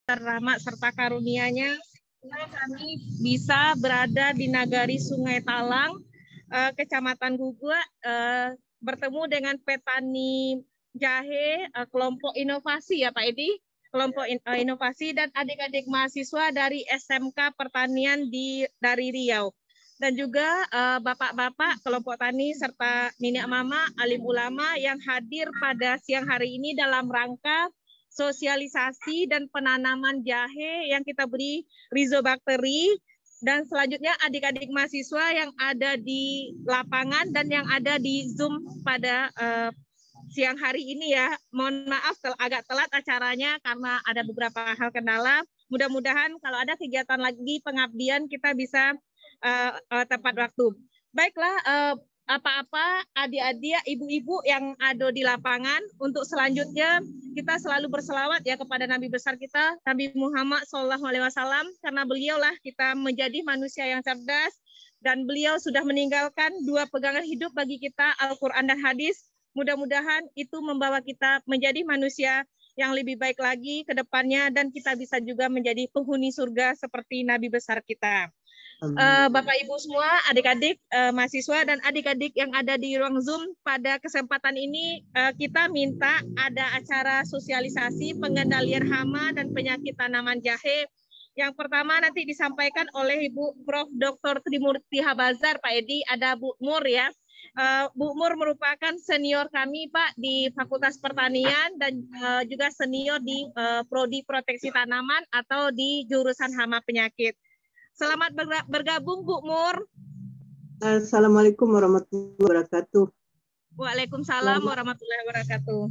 rahmat serta karunia-Nya, kami bisa berada di Nagari Sungai Talang, Kecamatan Gugua, bertemu dengan petani jahe kelompok inovasi ya Pak Edi, kelompok inovasi dan adik-adik mahasiswa dari SMK Pertanian dari Riau. Dan juga bapak-bapak kelompok tani serta nenek mama, alim ulama yang hadir pada siang hari ini dalam rangka sosialisasi dan penanaman jahe yang kita beri rizobakteri, dan selanjutnya adik-adik mahasiswa yang ada di lapangan dan yang ada di Zoom pada siang hari ini ya. Mohon maaf kalau agak telat acaranya karena ada beberapa hal kendala. Mudah-mudahan kalau ada kegiatan lagi pengabdian kita bisa tepat waktu. Baiklah, apa-apa adik-adik, ibu-ibu yang ada di lapangan, untuk selanjutnya kita selalu berselawat ya kepada Nabi besar kita, Nabi Muhammad SAW, karena beliaulah kita menjadi manusia yang cerdas, dan beliau sudah meninggalkan dua pegangan hidup bagi kita, Al-Quran dan hadis. Mudah-mudahan itu membawa kita menjadi manusia yang lebih baik lagi ke depannya, dan kita bisa juga menjadi penghuni surga seperti Nabi besar kita. Bapak Ibu semua, adik-adik mahasiswa dan adik-adik yang ada di ruang Zoom, pada kesempatan ini kita minta ada acara sosialisasi pengendalian hama dan penyakit tanaman jahe. Yang pertama nanti disampaikan oleh Ibu Prof. Dr. Trimurti Habazar, Pak Edi, ada Bu Mur ya. Bu Mur merupakan senior kami Pak di Fakultas Pertanian dan juga senior di Prodi Proteksi Tanaman atau di jurusan hama penyakit. Selamat bergabung Bu Mur. Assalamualaikum warahmatullahi wabarakatuh. Waalaikumsalam warahmatullahi wabarakatuh.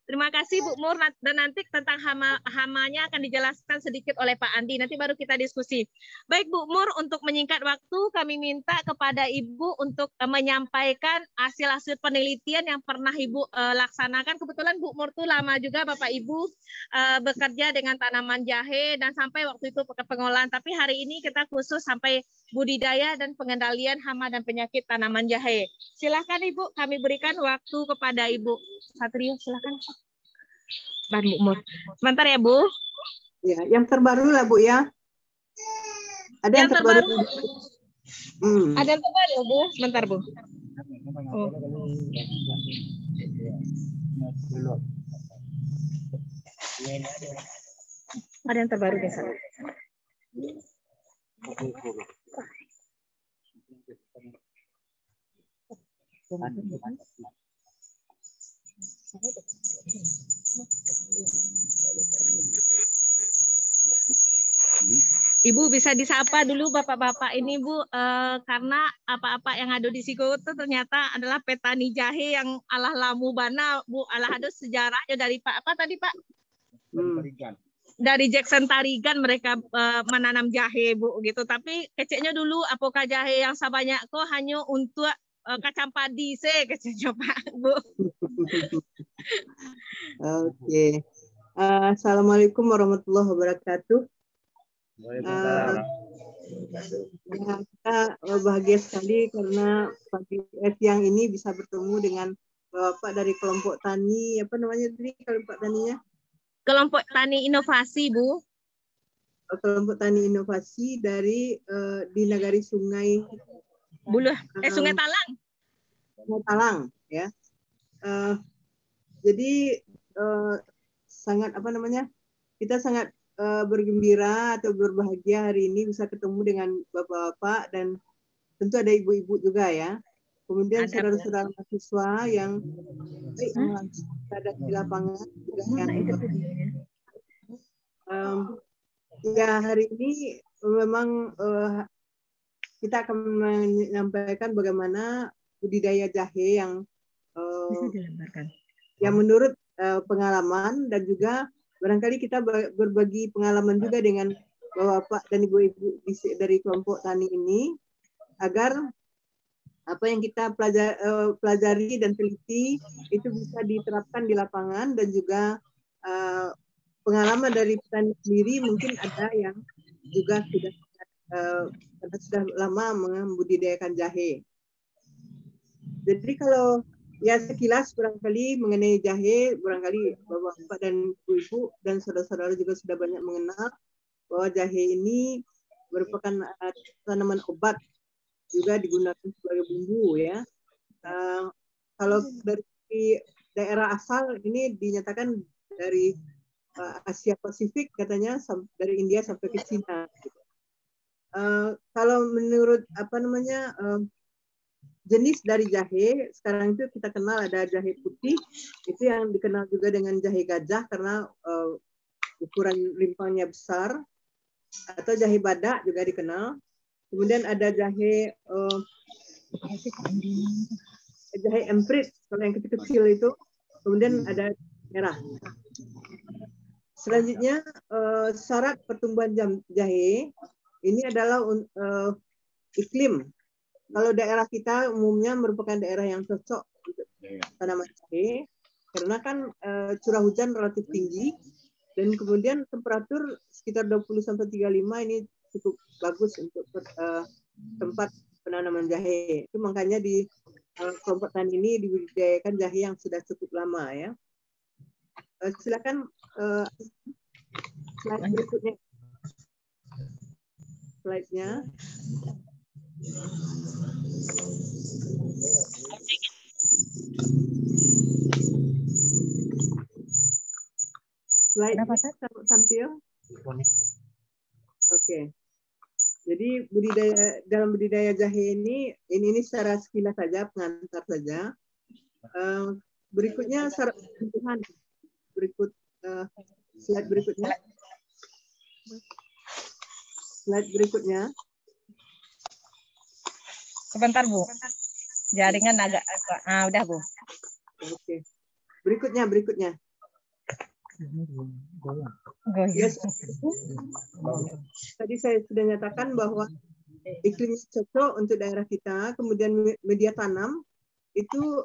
Terima kasih Bu Mur, dan nanti tentang hamanya akan dijelaskan sedikit oleh Pak Andi, nanti baru kita diskusi. Baik Bu Mur, untuk menyingkat waktu kami minta kepada Ibu untuk menyampaikan hasil-hasil penelitian yang pernah Ibu laksanakan. Kebetulan Bu Mur tuh lama juga Bapak Ibu bekerja dengan tanaman jahe dan sampai waktu itu pengolahan, tapi hari ini kita khusus sampai budidaya dan pengendalian hama dan penyakit tanaman jahe. Silakan Ibu, kami berikan waktu kepada Ibu Satrio, silakan. Bu Mur. Sebentar ya Bu. Ya, yang terbaru lah Bu ya. Ada yang terbaru. Ada yang terbaru Bu. Sebentar Bu. Oh. Ada yang terbaru deh sana. Ibu bisa disapa dulu bapak-bapak ini Bu, karena apa-apa yang ada di Siko itu ternyata adalah petani jahe yang alah lamu bana Bu, alah ada sejarahnya dari Pak apa tadi Pak? Dari Jackson Tarigan mereka menanam jahe Bu gitu, tapi keceknya dulu apakah jahe yang sebanyak kok hanya untuk kacang padi keceknya Pak Bu. Oke. Assalamualaikum warahmatullahi wabarakatuh. Kita bahagia sekali karena pagi siang ini bisa bertemu dengan Bapak dari kelompok tani, apa namanya tadi kelompok taninya? Kelompok tani inovasi Bu. Kelompok tani inovasi dari di Nagari Sungai Sungai Talang. Sungai Talang ya. Jadi sangat apa namanya? Kita sangat bergembira atau berbahagia hari ini bisa ketemu dengan bapak-bapak dan tentu ada ibu-ibu juga ya. Kemudian saudara-saudara mahasiswa yang ada di lapangan juga yang ya hari ini memang kita akan menyampaikan bagaimana budidaya jahe yang yang menurut pengalaman dan juga barangkali kita berbagi pengalaman juga dengan bapak dan ibu-ibu dari kelompok tani ini agar apa yang kita pelajari dan teliti itu bisa diterapkan di lapangan, dan juga pengalaman dari petani sendiri mungkin ada yang juga sudah lama membudidayakan jahe. Jadi kalau Ya sekilas barangkali mengenai jahe, barangkali Bapak dan Ibu dan saudara-saudara juga sudah banyak mengenal bahwa jahe ini merupakan tanaman obat, juga digunakan sebagai bumbu ya. Kalau dari daerah asal ini dinyatakan dari Asia Pasifik katanya, dari India sampai ke Cina. Kalau menurut jenis dari jahe, sekarang itu kita kenal ada jahe putih, itu yang dikenal juga dengan jahe gajah karena ukuran rimpangnya besar, atau jahe badak juga dikenal. Kemudian ada jahe emprit, kalau yang kecil-kecil itu. Kemudian ada merah. Selanjutnya syarat pertumbuhan jahe ini adalah iklim. Kalau daerah kita umumnya merupakan daerah yang cocok untuk tanaman jahe, karena kan curah hujan relatif tinggi dan kemudian temperatur sekitar 20-35 ini cukup bagus untuk tempat penanaman jahe. Itu makanya di kelompok tani ini dibudidayakan jahe yang sudah cukup lama ya. Silakan slide berikutnya. Slide-nya. Slide tampil. Oke. Jadi dalam budidaya jahe ini secara sekilas saja, pengantar saja. Berikutnya syarat kebutuhan. Slide berikutnya. Slide berikutnya. Sebentar Bu, jaringan agak udah Bu. Oke. Berikutnya. Yes. Tadi saya sudah nyatakan bahwa iklim cocok untuk daerah kita, kemudian media tanam itu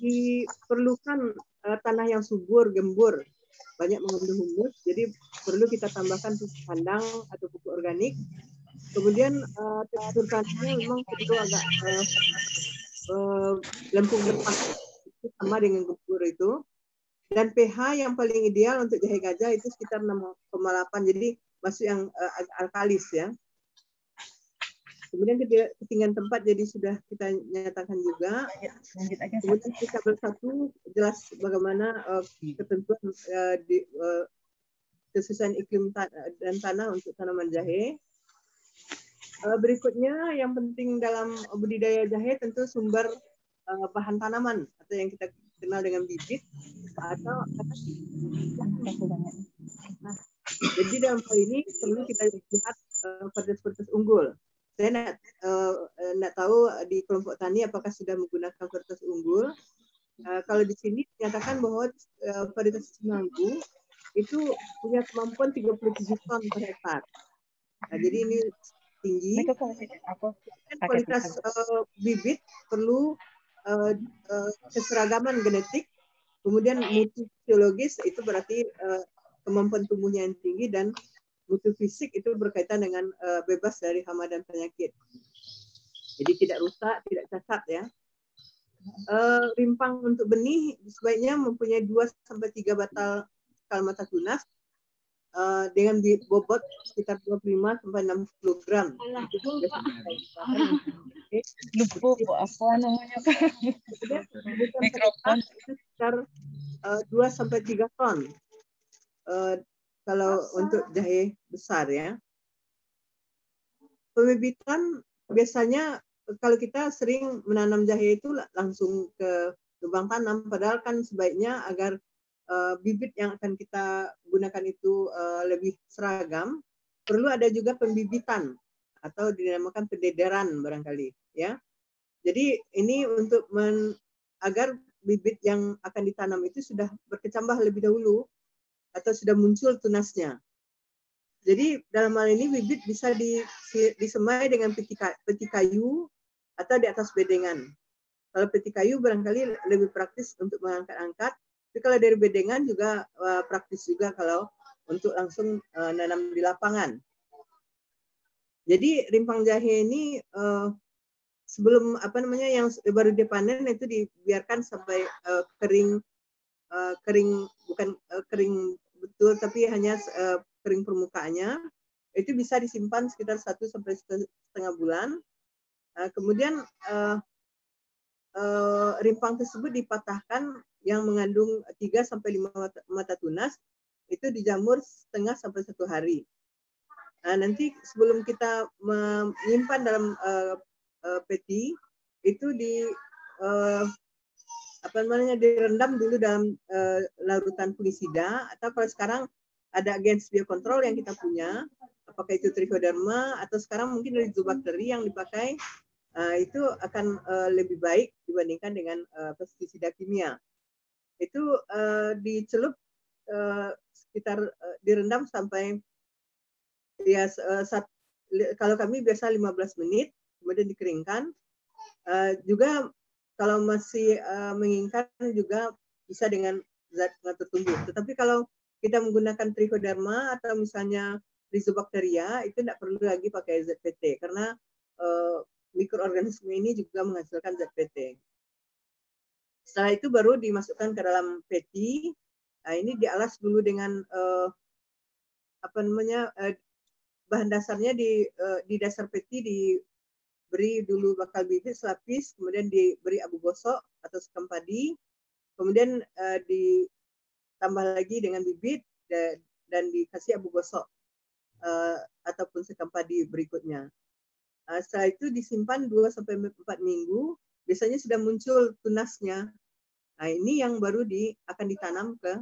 diperlukan tanah yang subur, gembur, banyak mengandung humus, jadi perlu kita tambahkan pupuk kandang atau pupuk organik. Kemudian tekstur tanahnya memang perlu agak lempung berpasir, sama dengan gembur itu. Dan pH yang paling ideal untuk jahe gajah itu sekitar 6,8, jadi masuk yang alkalis ya. Kemudian ketinggian tempat jadi sudah kita nyatakan juga. Kemudian kita bersatu jelas bagaimana ketentuan kesesuaian iklim dan tanah untuk tanaman jahe. Berikutnya yang penting dalam budidaya jahe tentu sumber bahan tanaman atau yang kita kenal dengan bibit atau jadi dalam hal ini perlu kita lihat varietas unggul. Saya tidak tahu di kelompok tani apakah sudah menggunakan varietas unggul. Kalau di sini dinyatakan bahwa varietas Semanggu itu punya kemampuan 37 ton per hektar. Nah, jadi ini tinggi. Kualitas bibit perlu keseragaman genetik, kemudian mutu fisiologis itu berarti kemampuan tumbuhnya yang tinggi, dan mutu fisik itu berkaitan dengan bebas dari hama dan penyakit. Jadi tidak rusak, tidak cacat ya. Rimpang untuk benih sebaiknya mempunyai 2-3 batal skal mata tunas dengan bobot sekitar 25-60 gram. Lupa apa namanya Pak? Mikrofon itu sekitar 2-3 ton. Kalau untuk jahe besar ya. Pembibitan biasanya kalau kita sering menanam jahe itu langsung ke lubang tanam, padahal kan sebaiknya agar bibit yang akan kita gunakan itu lebih seragam, perlu ada juga pembibitan atau dinamakan pendederan barangkali ya. Jadi ini untuk agar bibit yang akan ditanam itu sudah berkecambah lebih dahulu atau sudah muncul tunasnya. Jadi dalam hal ini bibit bisa disemai dengan peti kayu atau di atas bedengan. Kalau peti kayu barangkali lebih praktis untuk mengangkat-angkat. Tapi kalau dari bedengan juga praktis juga kalau untuk langsung nanam di lapangan. Jadi rimpang jahe ini sebelum yang baru dipanen itu dibiarkan sampai kering, bukan kering betul, tapi hanya kering permukaannya. Itu bisa disimpan sekitar 1 sampai setengah bulan. Kemudian rimpang tersebut dipatahkan yang mengandung 3 sampai 5 mata tunas, itu dijamur setengah sampai 1 hari. Nanti sebelum kita menyimpan dalam peti, itu direndam dulu dalam larutan fungisida, atau kalau sekarang ada agens biokontrol yang kita punya, apakah itu trichoderma atau sekarang mungkin rizobacteri yang dipakai, itu akan lebih baik dibandingkan dengan pestisida kimia. Itu dicelup sekitar direndam sampai kalau kami biasa 15 menit, kemudian dikeringkan. Juga kalau masih menginginkan juga bisa dengan zat pengatur tumbuh. Tetapi kalau kita menggunakan trichoderma atau misalnya rizobacteria, itu tidak perlu lagi pakai ZPT karena mikroorganisme ini juga menghasilkan ZPT. Setelah itu baru dimasukkan ke dalam peti. Ini dialas dulu dengan bahan dasarnya di dasar peti diberi dulu bakal bibit selapis, kemudian diberi abu gosok atau sekam padi, kemudian ditambah lagi dengan bibit dan dikasih abu gosok ataupun sekam padi berikutnya. Setelah itu disimpan 2 sampai 4 minggu, biasanya sudah muncul tunasnya. Ini yang baru akan ditanam ke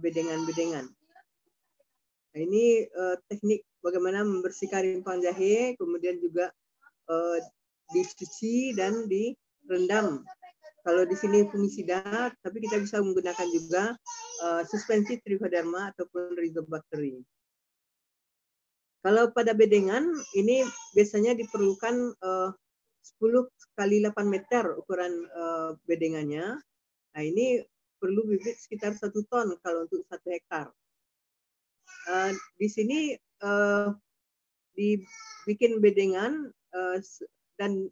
bedengan-bedengan. Ini teknik bagaimana membersihkan rimpang jahe, kemudian juga dicuci dan direndam. Kalau di sini fungisida, tapi kita bisa menggunakan juga suspensi trichoderma ataupun rizobacteri. Kalau pada bedengan, ini biasanya diperlukan 10 kali 8 meter ukuran bedengannya. Ini perlu bibit sekitar 1 ton kalau untuk 1 hektar. Di sini dibikin bedengan dan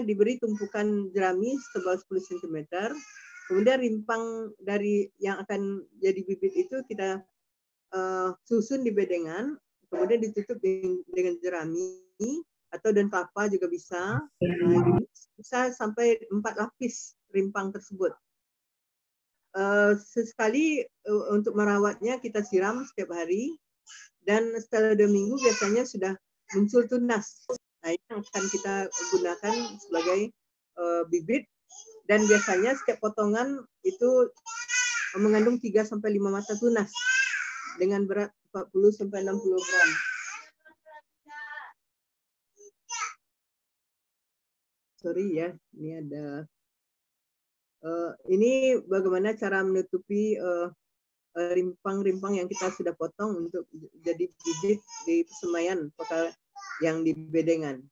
diberi tumpukan jerami setebal 10 cm. Kemudian rimpang dari yang akan jadi bibit itu kita susun di bedengan, kemudian ditutup dengan jerami atau daun kelapa juga bisa. Bisa sampai 4 lapis rimpang tersebut. Sesekali untuk merawatnya kita siram setiap hari, dan setelah 2 minggu biasanya sudah muncul tunas. Ini yang akan kita gunakan sebagai bibit, dan biasanya setiap potongan itu mengandung 3 sampai 5 mata tunas dengan berat 40 sampai 60 gram. Sorry ya, ini ada ini bagaimana cara menutupi rimpang-rimpang yang kita sudah potong untuk jadi bibit di semaian yang di bedengan.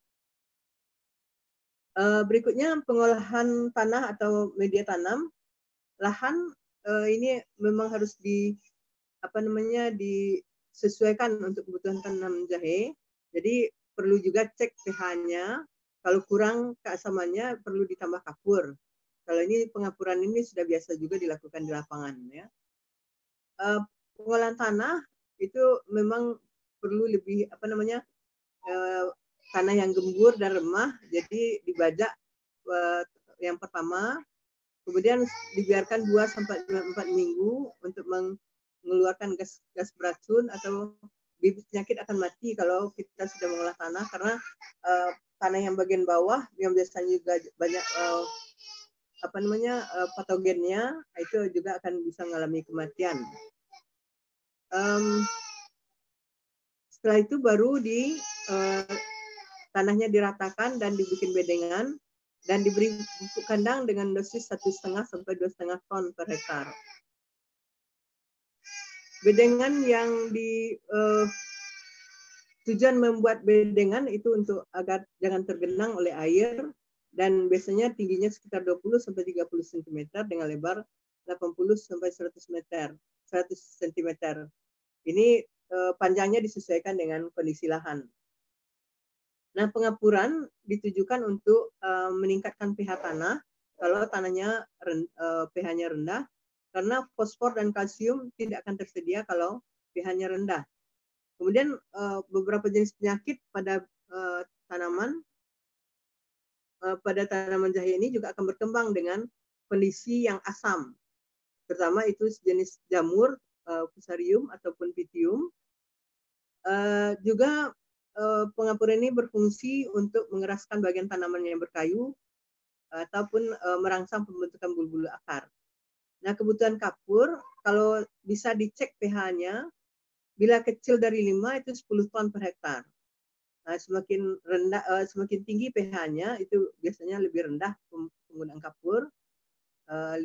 Berikutnya pengolahan tanah atau media tanam. Lahan ini memang harus disesuaikan untuk kebutuhan tanam jahe. Jadi perlu juga cek pH-nya. Kalau kurang keasamannya perlu ditambah kapur. Kalau ini pengapuran ini sudah biasa juga dilakukan di lapangan ya. Pengolahan tanah itu memang perlu lebih tanah yang gembur dan remah, jadi dibajak yang pertama, kemudian dibiarkan 2 sampai 4 minggu untuk mengeluarkan gas beracun atau bibit penyakit akan mati kalau kita sudah mengolah tanah, karena tanah yang bagian bawah yang biasanya juga banyak patogennya, itu juga akan bisa mengalami kematian. Setelah itu baru tanahnya diratakan dan dibikin bedengan dan diberi pupuk kandang dengan dosis 1,5 sampai 2,5 ton per hektar. Bedengan yang tujuan membuat bedengan itu untuk agar jangan tergenang oleh air, dan biasanya tingginya sekitar 20 sampai 30 cm dengan lebar 80 sampai 100 cm. Ini panjangnya disesuaikan dengan kondisi lahan. Nah, pengapuran ditujukan untuk meningkatkan pH tanah kalau tanahnya pH-nya rendah, karena fosfor dan kalsium tidak akan tersedia kalau pH-nya rendah. Kemudian beberapa jenis penyakit pada tanaman jahe ini juga akan berkembang dengan kondisi yang asam, terutama itu jenis jamur, fusarium ataupun pitium. Juga pengapuran ini berfungsi untuk mengeraskan bagian tanaman yang berkayu ataupun merangsang pembentukan bulu-bulu akar. Nah, kebutuhan kapur kalau bisa dicek pH-nya, bila kecil dari 5 itu 10 ton per hektar. Nah, semakin tinggi pH-nya itu biasanya lebih rendah penggunaan kapur. 5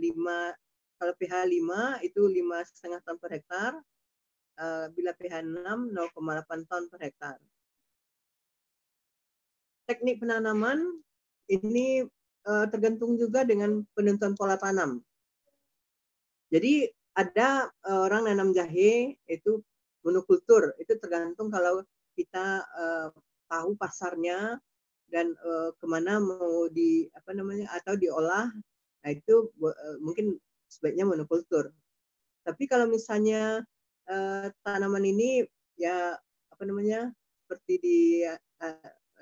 kalau pH 5 itu 5,5 ton per hektar. Bila pH 6 0,8 ton per hektar. Teknik penanaman ini tergantung juga dengan penentuan pola tanam. Jadi ada orang nanam jahe itu monokultur, itu tergantung kalau kita tahu pasarnya dan kemana mau atau diolah, nah itu mungkin sebaiknya monokultur. Tapi kalau misalnya tanaman ini ya seperti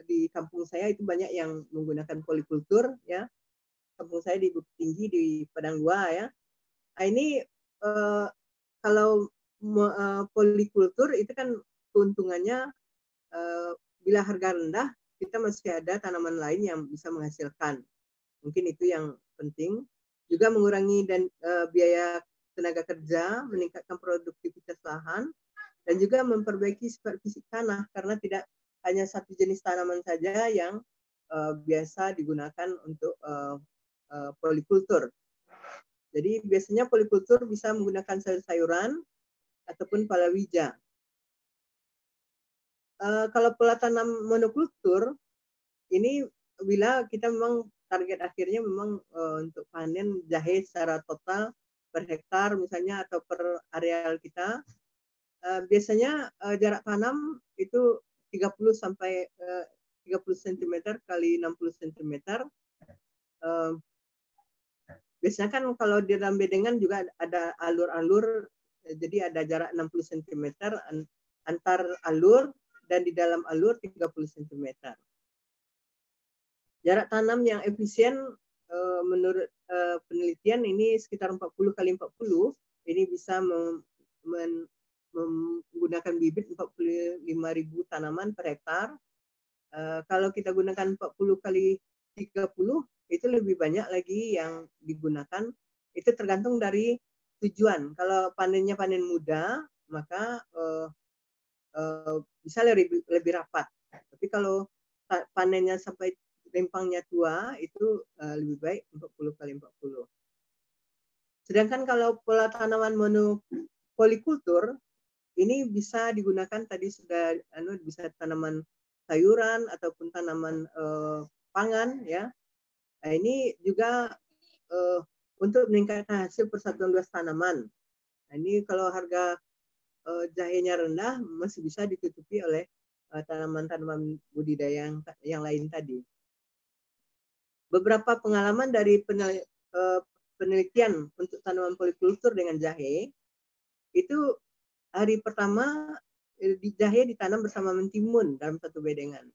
di kampung saya itu banyak yang menggunakan polikultur ya. Kampung saya di Bukit Tinggi di Padang Dua ya. Nah, ini kalau polikultur itu kan keuntungannya bila harga rendah kita masih ada tanaman lain yang bisa menghasilkan. Mungkin itu yang penting. Juga mengurangi biaya tenaga kerja, meningkatkan produktivitas lahan, dan juga memperbaiki sifat fisik tanah karena tidak hanya satu jenis tanaman saja yang biasa digunakan untuk polikultur. Jadi biasanya polikultur bisa menggunakan sayur-sayuran ataupun palawija. Kalau pola tanam monokultur ini bila kita memang target akhirnya memang untuk panen jahe secara total per hektar misalnya atau per areal kita, biasanya jarak tanam itu 30 sampai 30 cm kali 60 cm. Biasanya kan kalau di dalam bedengan juga ada alur-alur, jadi ada jarak 60 cm antar alur dan di dalam alur 30 cm. Jarak tanam yang efisien menurut penelitian ini sekitar 40 kali 40, ini bisa menggunakan bibit 45.000 tanaman per hektar. Kalau kita gunakan 40 kali 30, itu lebih banyak lagi yang digunakan. Itu tergantung dari tujuan. Kalau panennya panen muda, maka bisa lebih rapat. Tapi kalau panennya sampai rempangnya tua, itu lebih baik 40 kali 40. Sedangkan kalau pola tanaman polikultur, ini bisa digunakan tadi sudah bisa tanaman sayuran ataupun tanaman pangan ya. Nah, ini juga untuk meningkatkan hasil persatuan luas tanaman. Nah, ini kalau harga jahenya rendah masih bisa ditutupi oleh tanaman-tanaman budidaya yang lain tadi. Beberapa pengalaman dari penelitian untuk tanaman polikultur dengan jahe, itu hari pertama jahe ditanam bersama mentimun dalam satu bedengan.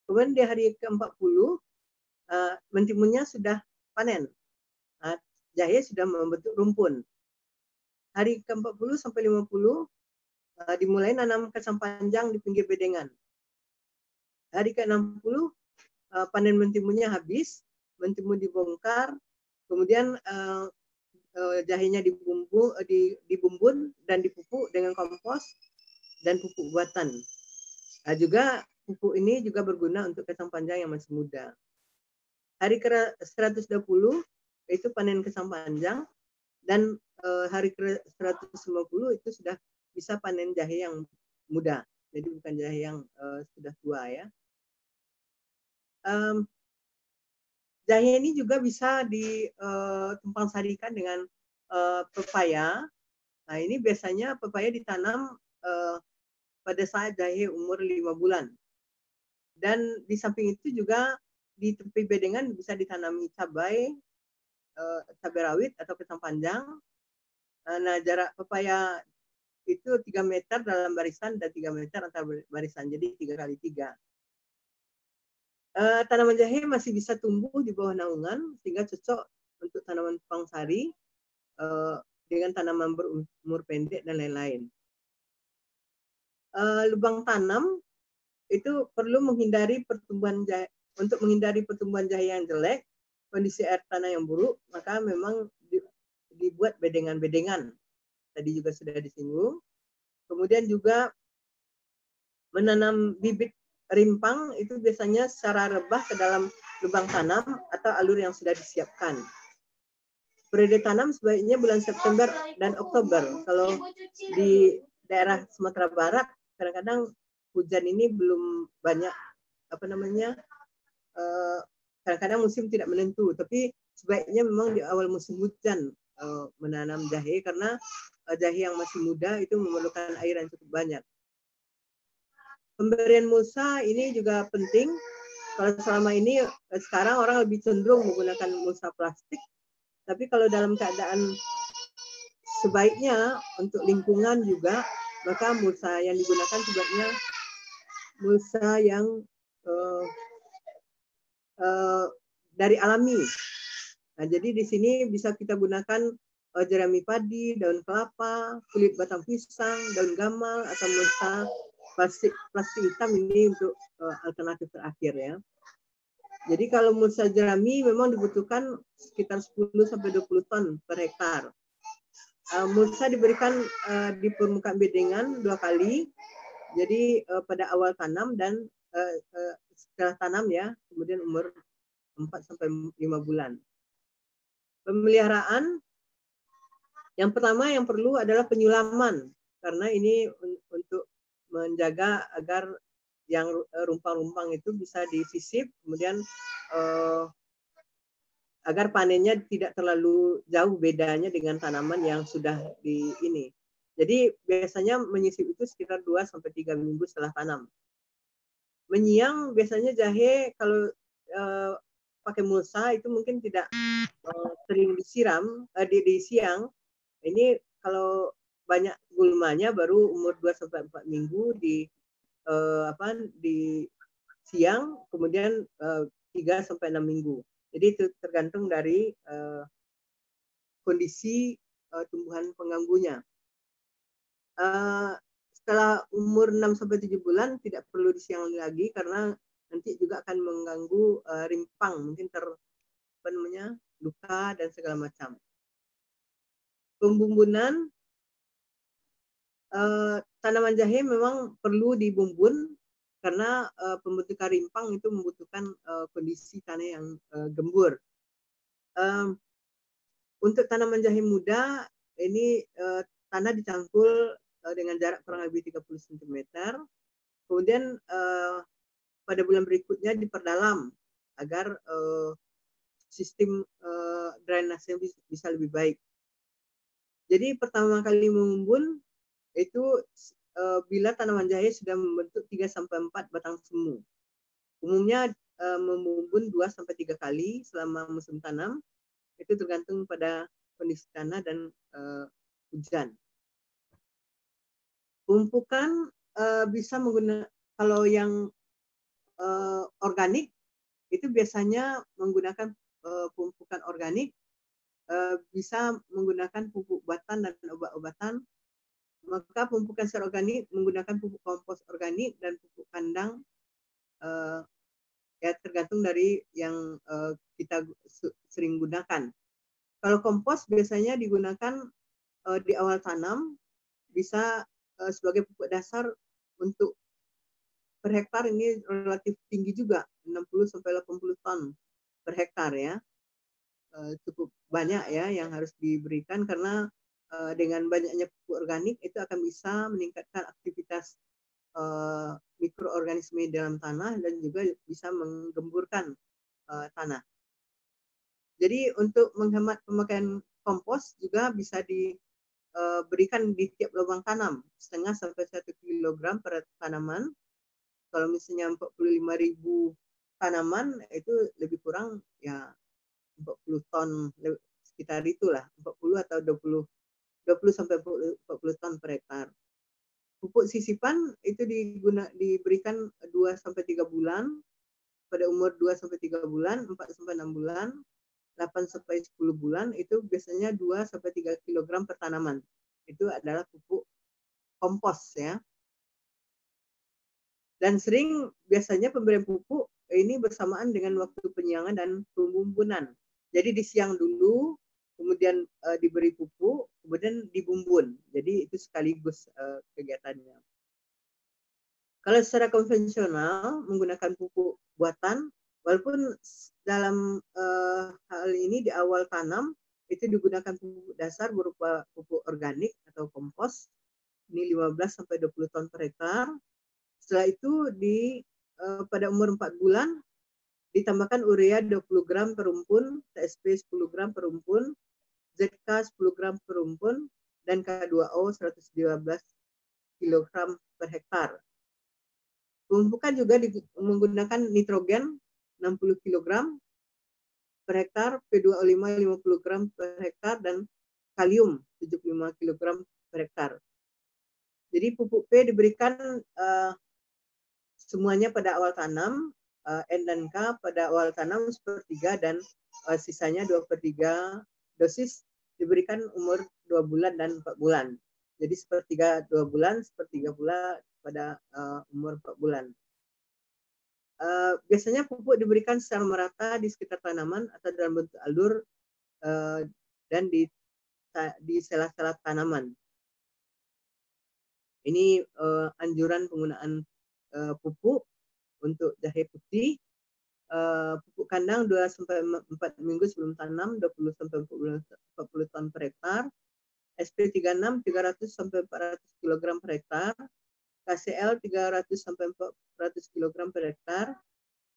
Kemudian di hari ke-40, mentimunnya sudah panen. Jahe sudah membentuk rumpun. Hari ke-40 sampai 50, dimulai nanam kacang panjang di pinggir bedengan. Hari ke-60, panen mentimunnya habis, mentimun dibongkar, kemudian jahenya dibumbun dan dipupuk dengan kompos dan pupuk buatan. Nah, juga pupuk ini juga berguna untuk kacang panjang yang masih muda. Hari ke-120 itu panen kacang panjang, dan hari ke-150 itu sudah bisa panen jahe yang muda. Jadi bukan jahe yang sudah tua ya. Jahe ini juga bisa ditumpang sarikan dengan pepaya. Nah, ini biasanya pepaya ditanam pada saat jahe umur 5 bulan. Dan di samping itu juga di tepi bedengan bisa ditanami cabai, cabai rawit atau kacang panjang. Nah, jarak pepaya itu 3 meter dalam barisan dan 3 meter antar barisan, jadi 3x3. Tanaman jahe masih bisa tumbuh di bawah naungan sehingga cocok untuk tanaman pangsari dengan tanaman berumur pendek dan lain-lain. Lubang tanam itu perlu menghindari pertumbuhan jahe. Untuk menghindari pertumbuhan jahe yang jelek, kondisi air tanah yang buruk, maka memang dibuat bedengan-bedengan. Tadi juga sudah disinggung. Kemudian juga menanam bibit rimpang itu biasanya secara rebah ke dalam lubang tanam atau alur yang sudah disiapkan. Periode tanam sebaiknya bulan September dan Oktober. Kalau di daerah Sumatera Barat, kadang-kadang hujan ini belum banyak, kadang-kadang musim tidak menentu, tapi sebaiknya memang di awal musim hujan menanam jahe, karena jahe yang masih muda itu memerlukan air yang cukup banyak. Pemberian mulsa ini juga penting. Kalau selama ini sekarang orang lebih cenderung menggunakan mulsa plastik, tapi kalau dalam keadaan sebaiknya untuk lingkungan juga, maka mulsa yang digunakan sebaiknya mulsa yang dari alami. Nah, jadi di sini bisa kita gunakan jerami padi, daun kelapa, kulit batang pisang, daun gamal, atau mulsa plastik hitam ini untuk alternatif terakhir ya. Jadi kalau mulsa jerami memang dibutuhkan sekitar 10-20 ton per hektar. Mulsa diberikan di permukaan bedengan 2 kali. Jadi pada awal tanam dan setelah tanam ya, kemudian umur 4-5 bulan. Pemeliharaan, yang pertama yang perlu adalah penyulaman, karena ini untuk menjaga agar yang rumpang-rumpang itu bisa disisip, kemudian agar panennya tidak terlalu jauh bedanya dengan tanaman yang sudah di ini. Jadi biasanya menyisip itu sekitar 2-3 minggu setelah tanam. Menyiang biasanya jahe kalau pakai mulsa itu mungkin tidak sering disiram di siang. Ini kalau banyak gulmanya baru umur 2-4 minggu di siang, kemudian 3-6 minggu. Jadi itu tergantung dari kondisi tumbuhan pengganggunya. Setelah umur 6-7 bulan tidak perlu disiang lagi karena nanti juga akan mengganggu rimpang, mungkin luka dan segala macam. Pembumbunan, tanaman jahe memang perlu dibumbun karena pembentukan rimpang itu membutuhkan kondisi tanah yang gembur. Untuk tanaman jahe muda ini tanah dicangkul dengan jarak kurang lebih 30 cm. Kemudian pada bulan berikutnya diperdalam agar sistem drainase bisa lebih baik. Jadi pertama kali mengumbun itu bila tanaman jahe sudah membentuk 3-4 batang semu. Umumnya mengumbun 2-3 kali selama musim tanam. Itu tergantung pada kondisi tanah dan hujan. Pemupukan bisa menggunakan, kalau yang organik itu biasanya menggunakan pemupukan organik, bisa menggunakan pupuk buatan dan obat-obatan. Maka pemupukan secara organik menggunakan pupuk kompos organik dan pupuk kandang, ya tergantung dari yang kita sering gunakan. Kalau kompos biasanya digunakan di awal tanam, bisa sebagai pupuk dasar untuk per hektar ini relatif tinggi juga, 60-80 ton per hektar ya. Cukup banyak ya yang harus diberikan karena dengan banyaknya pupuk organik itu akan bisa meningkatkan aktivitas mikroorganisme dalam tanah dan juga bisa menggemburkan tanah. Jadi untuk menghemat pemakaian kompos juga bisa diberikan di tiap lubang tanam, 0,5-1 kilogram per tanaman. kalau misalnya 45.000 tanaman itu lebih kurang ya 40 ton, sekitar itulah 40 atau 20 sampai 40 ton per hektar. Pupuk sisipan itu diberikan 2 sampai 3 bulan, pada umur 2 sampai 3 bulan, 4 sampai 6 bulan, 8 sampai 10 bulan itu biasanya 2 sampai 3 kg per tanaman. Itu adalah pupuk kompos ya. Dan sering biasanya pemberian pupuk ini bersamaan dengan waktu penyiangan dan pembumbunan. Jadi disiang dulu, kemudian diberi pupuk, kemudian dibumbun. Jadi itu sekaligus kegiatannya. Kalau secara konvensional menggunakan pupuk buatan, walaupun dalam hal ini di awal tanam itu digunakan pupuk dasar berupa pupuk organik atau kompos, ini 15 sampai 20 ton per hektar. Setelah itu pada umur 4 bulan ditambahkan urea 20 gram per rumpun, TSP 10 gram per rumpun, ZK 10 gram per rumpun, dan K2O 112 kg per hektar. Pemupukan juga menggunakan nitrogen 60 kg per hektar, P2O5 50 gram per hektar, dan kalium 75 kg per hektar. Jadi pupuk P diberikan semuanya pada awal tanam, N dan K pada awal tanam 1/3 dan sisanya 2/3 dosis diberikan umur 2 bulan dan 4 bulan. Jadi 1/3 2 bulan, 1/3 pula pada umur 4 bulan. Biasanya pupuk diberikan secara merata di sekitar tanaman atau dalam bentuk alur dan di sela-sela tanaman. Ini anjuran penggunaan pupuk untuk jahe putih. Pupuk kandang 2 sampai 4 minggu sebelum tanam, 20 sampai 40 ton per hektar. SP36 300 sampai 400 kg per hektar. KCL 300 sampai 400 kg per hektar.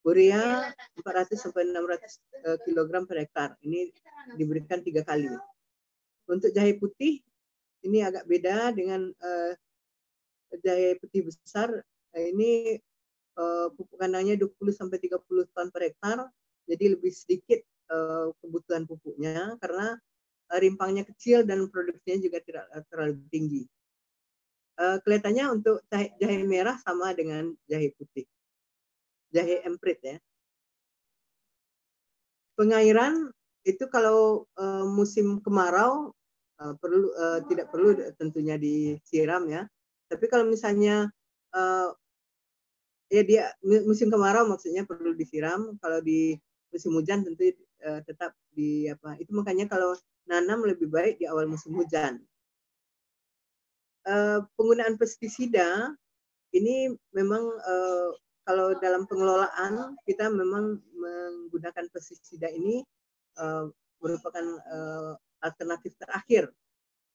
Urea 400 sampai 600 kg per hektar. Ini diberikan 3 kali. Untuk jahe putih ini agak beda dengan jahe putih besar. Ini pupuk kandangnya 20 sampai 30 ton per hektar. Jadi lebih sedikit kebutuhan pupuknya karena rimpangnya kecil dan produksinya juga tidak terlalu tinggi. Kelihatannya untuk jahe merah sama dengan jahe putih. Jahe emprit ya. Pengairan itu kalau musim kemarau tidak perlu tentunya disiram ya. Tapi kalau misalnya ya dia musim kemarau maksudnya perlu disiram. Kalau di musim hujan tentu tetap itu makanya kalau nanam lebih baik di awal musim hujan. Penggunaan pestisida ini memang kalau dalam pengelolaan kita memang menggunakan pestisida ini merupakan alternatif terakhir.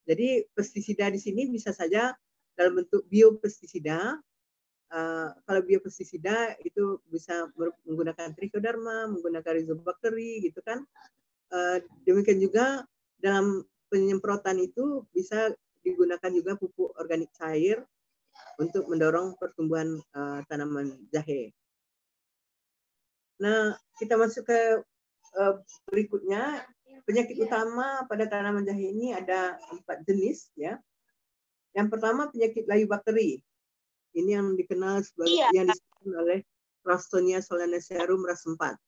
Jadi pestisida di sini bisa saja dalam bentuk biopestisida. Kalau biopestisida itu bisa menggunakan trichoderma, menggunakan rhizobakteri gitu kan. Demikian juga dalam penyemprotan itu bisa digunakan juga pupuk organik cair untuk mendorong pertumbuhan tanaman jahe. Nah, kita masuk ke berikutnya. Penyakit utama pada tanaman jahe ini ada 4 jenis ya. Yang pertama penyakit layu bakteri. Ini yang dikenal sebagai yang disebut oleh Ralstonia solanacearum ras 4.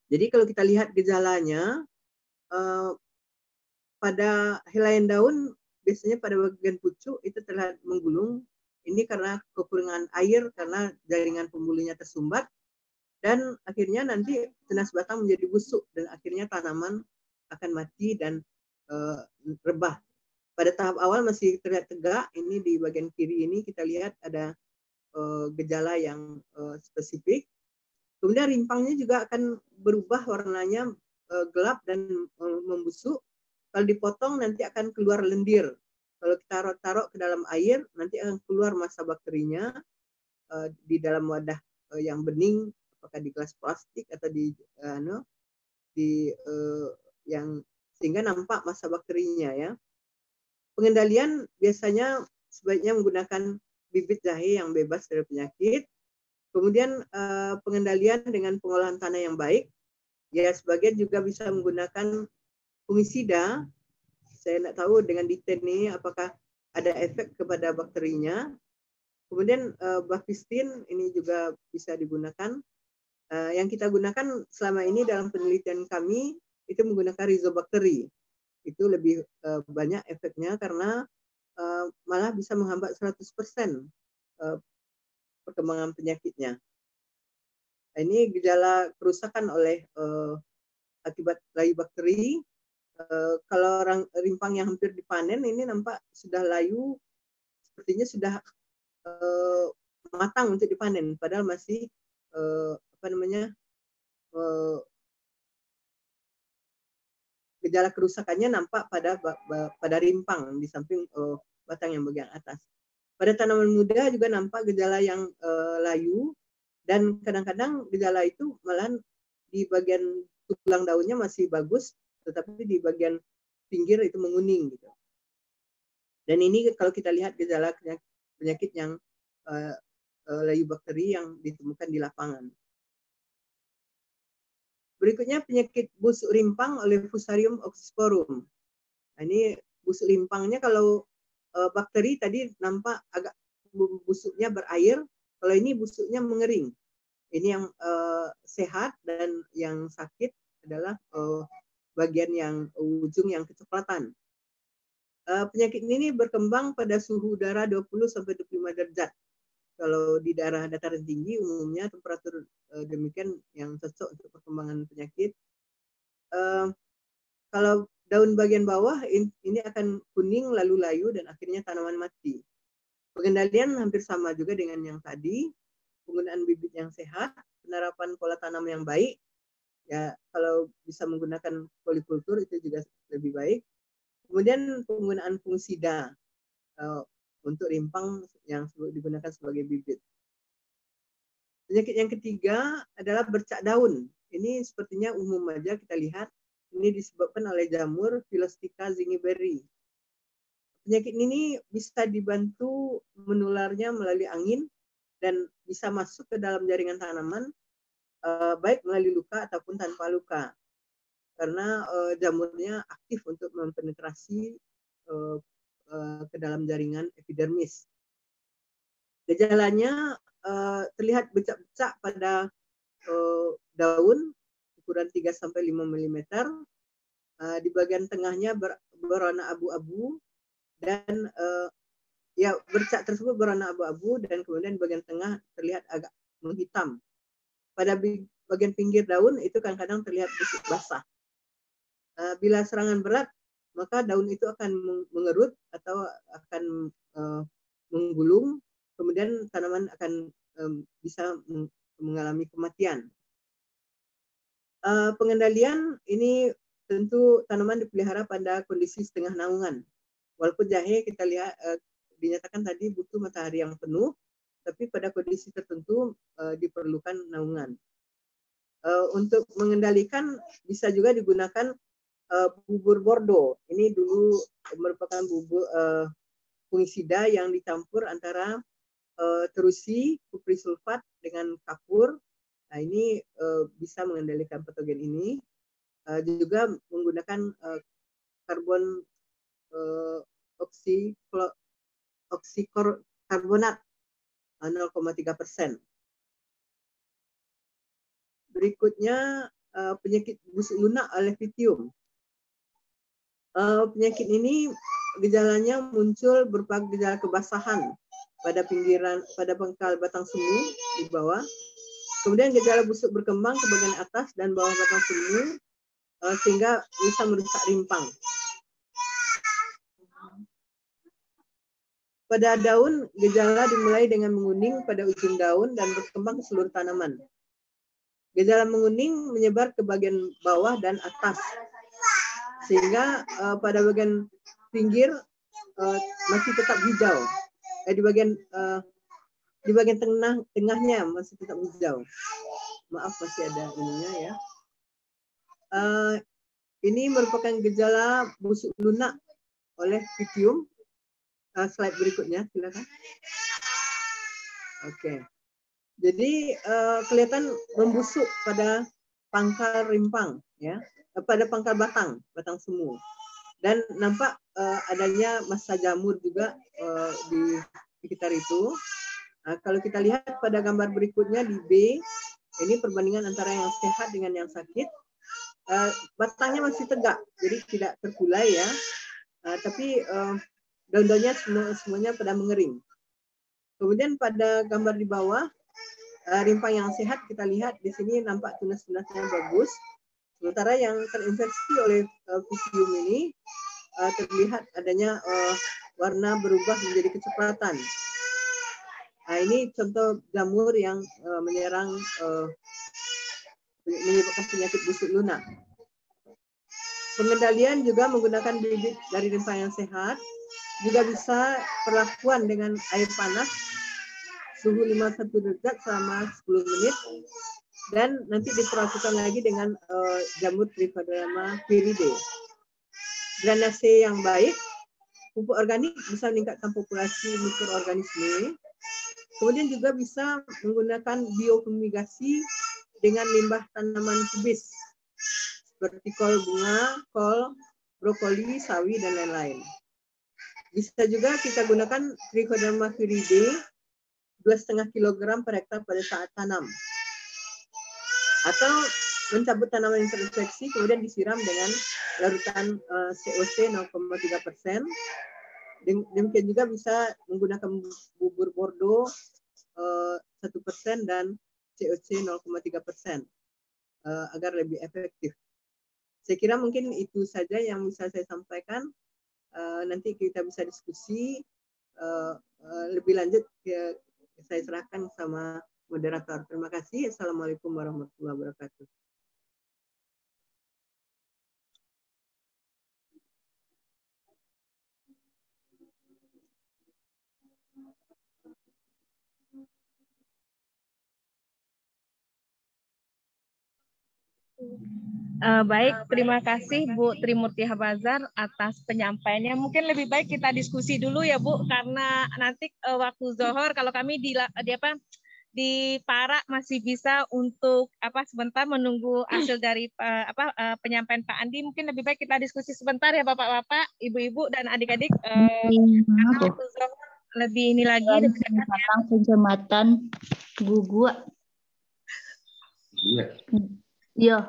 Jadi kalau kita lihat gejalanya pada helaian daun biasanya pada bagian pucuk itu terlihat menggulung. Ini karena kekurangan air karena jaringan pembuluhnya tersumbat dan akhirnya nanti tunas batang menjadi busuk dan akhirnya tanaman akan mati dan rebah. Pada tahap awal masih terlihat tegak. Ini di bagian kiri ini kita lihat ada gejala yang spesifik. Kemudian rimpangnya juga akan berubah warnanya gelap dan membusuk. Kalau dipotong nanti akan keluar lendir. Kalau kita taruh ke dalam air nanti akan keluar massa bakterinya di dalam wadah yang bening, apakah di gelas plastik atau yang sehingga nampak massa bakterinya ya. Pengendalian biasanya sebaiknya menggunakan bibit jahe yang bebas dari penyakit. Kemudian pengendalian dengan pengolahan tanah yang baik. Ya, sebagian juga bisa menggunakan fungisida. Saya tidak tahu dengan detail ini apakah ada efek kepada bakterinya. Kemudian bafistin ini juga bisa digunakan. Yang kita gunakan selama ini dalam penelitian kami itu menggunakan Rhizobakteri. Itu lebih banyak efeknya karena malah bisa menghambat 100% perkembangan penyakitnya. Ini gejala kerusakan oleh akibat layu bakteri. Kalau rimpang yang hampir dipanen ini nampak sudah layu, sepertinya sudah matang untuk dipanen, padahal masih gejala kerusakannya nampak pada rimpang di samping batang yang bagian atas. Pada tanaman muda juga nampak gejala yang layu, dan kadang-kadang gejala itu malah di bagian tulang daunnya masih bagus, tetapi di bagian pinggir itu menguning gitu. Dan ini kalau kita lihat gejala penyakit yang layu bakteri yang ditemukan di lapangan. Berikutnya penyakit busuk rimpang oleh Fusarium oxysporum. Nah, ini busuk rimpangnya kalau bakteri tadi nampak agak busuknya berair, kalau ini busuknya mengering. Ini yang sehat, dan yang sakit adalah bagian yang ujung yang kecoklatan. Penyakit ini berkembang pada suhu udara 20-25 derajat. Kalau di daerah dataran tinggi umumnya temperatur demikian yang cocok untuk perkembangan penyakit. Kalau daun bagian bawah ini akan kuning lalu layu dan akhirnya tanaman mati. Pengendalian hampir sama juga dengan yang tadi. Penggunaan bibit yang sehat, penerapan pola tanam yang baik. Ya, kalau bisa menggunakan polikultur itu juga lebih baik. Kemudian penggunaan fungisida untuk rimpang yang digunakan sebagai bibit. Penyakit yang ketiga adalah bercak daun. Ini sepertinya umum aja kita lihat. Ini disebabkan oleh jamur Phylloxera zingiberry. Penyakit ini bisa dibantu menularnya melalui angin dan bisa masuk ke dalam jaringan tanaman, baik melalui luka ataupun tanpa luka. Karena jamurnya aktif untuk mempenetrasi ke dalam jaringan epidermis. Gejalanya terlihat becak-becak pada daun ukuran 3-5 mm. Di bagian tengahnya berwarna abu-abu, dan ya bercak tersebut berwarna abu-abu, dan kemudian bagian tengah terlihat agak menghitam. Pada bagian pinggir daun itu kadang-kadang terlihat busuk basah. Bila serangan berat, maka daun itu akan mengerut atau akan menggulung, kemudian tanaman akan bisa mengalami kematian. Pengendalian ini tentu tanaman dipelihara pada kondisi setengah naungan. Walaupun jahe kita lihat dinyatakan tadi butuh matahari yang penuh, tapi pada kondisi tertentu diperlukan naungan. Untuk mengendalikan bisa juga digunakan bubur Bordeaux. Ini dulu merupakan bubur fungisida yang dicampur antara terusi, kupri sulfat dengan kapur. Nah, ini bisa mengendalikan patogen ini. Juga menggunakan karbon oksikarbonat 0,3%. Berikutnya penyakit busuk lunak oleh Pythium. Penyakit ini gejalanya muncul berupa gejala kebasahan pada pangkal batang semu di bawah. Kemudian gejala busuk berkembang ke bagian atas dan bawah batang semu sehingga bisa merusak rimpang. Pada daun, gejala dimulai dengan menguning pada ujung daun dan berkembang ke seluruh tanaman. Gejala menguning menyebar ke bagian bawah dan atas, sehingga pada bagian pinggir masih tetap hijau. Di bagian tengahnya masih tetap hijau. Maaf, masih ada ininya ya. Ini merupakan gejala busuk lunak oleh Pythium. Slide berikutnya, silakan. Oke. Jadi kelihatan membusuk pada pangkal rimpang, ya, pada pangkal batang semu, dan nampak adanya massa jamur juga di sekitar itu. Nah, kalau kita lihat pada gambar berikutnya di B, ini perbandingan antara yang sehat dengan yang sakit. Batangnya masih tegak, jadi tidak terkulai ya, tapi daun-daunnya semuanya pada mengering. Kemudian pada gambar di bawah, rimpang yang sehat kita lihat di sini nampak tunas-tunasnya bagus. Sementara yang terinfeksi oleh Pisium ini terlihat adanya warna berubah menjadi kecoklatan. Nah, ini contoh jamur yang menyerang menyebabkan penyakit busuk lunak. Pengendalian juga menggunakan bibit dari rimpang yang sehat, juga bisa perlakuan dengan air panas suhu 51 derajat selama 10 menit, dan nanti diperlakukan lagi dengan jamur Trichoderma viridie. Drainase yang baik, pupuk organik bisa meningkatkan populasi mikroorganisme. Kemudian juga bisa menggunakan biofumigasi dengan limbah tanaman kubis seperti kol bunga, kol, brokoli, sawi, dan lain-lain. Bisa juga kita gunakan Trichoderma viridie 2,5 kg per hektar pada saat tanam. Atau mencabut tanaman yang terinfeksi kemudian disiram dengan larutan COC 0,3%. Demikian juga bisa menggunakan bubur Bordeaux 1% dan COC 0,3% agar lebih efektif. Saya kira mungkin itu saja yang bisa saya sampaikan. Nanti kita bisa diskusi lebih lanjut. Saya serahkan sama moderator. Terima kasih. Assalamualaikum warahmatullahi wabarakatuh. Baik, terima kasih Bu Trimurti Habazar atas penyampaiannya. Mungkin lebih baik kita diskusi dulu ya Bu, karena nanti waktu zohor kalau kami di Para masih bisa untuk sebentar menunggu hasil dari penyampaian Pak Andi. Mungkin lebih baik kita diskusi sebentar ya Bapak-bapak, Ibu-ibu dan adik-adik. Karena waktu zohor lebih ini lagi lebih dekat. Kecamatan Gugua. Iya.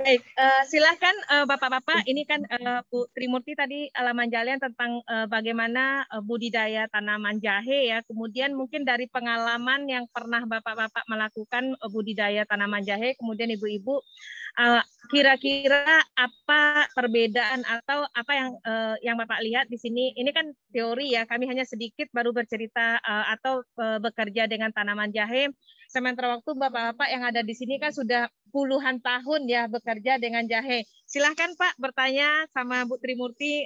Baik, silakan Bapak-bapak. Ini kan Bu Trimurti tadi menjalin tentang bagaimana budidaya tanaman jahe ya. Kemudian mungkin dari pengalaman yang pernah Bapak-bapak melakukan budidaya tanaman jahe, kemudian Ibu-ibu kira-kira apa perbedaan atau apa yang Bapak lihat di sini? Ini kan teori ya. Kami hanya sedikit baru bercerita atau bekerja dengan tanaman jahe. Sementara waktu Bapak-bapak yang ada di sini kan sudah puluhan tahun ya bekerja dengan jahe. Silahkan Pak bertanya sama Bu Trimurti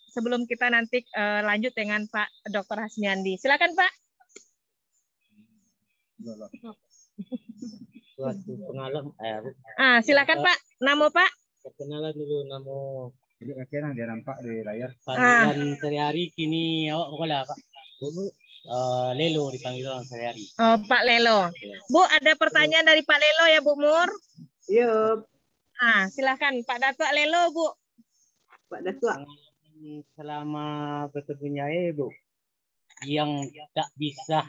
sebelum kita nanti lanjut dengan Pak Dr. Hasmiandi. Silakan Pak. Suatu pengalaman. Silakan Pak. Nama Pak. Perkenalan dulu nama. Jadi akhirnya dia nampak di layar. Panggilan sehari-hari kini awak pokoknya Pak. Dulu Lelo dipanggil orang sehari-hari. Oh, Pak Lelo. Bu, ada pertanyaan dari Pak Lelo ya, Bu Mur? Iya. Silakan Pak Datuk Lelo, Bu. Pak Datuk. Selama berkebun jahe, Bu, yang tak bisa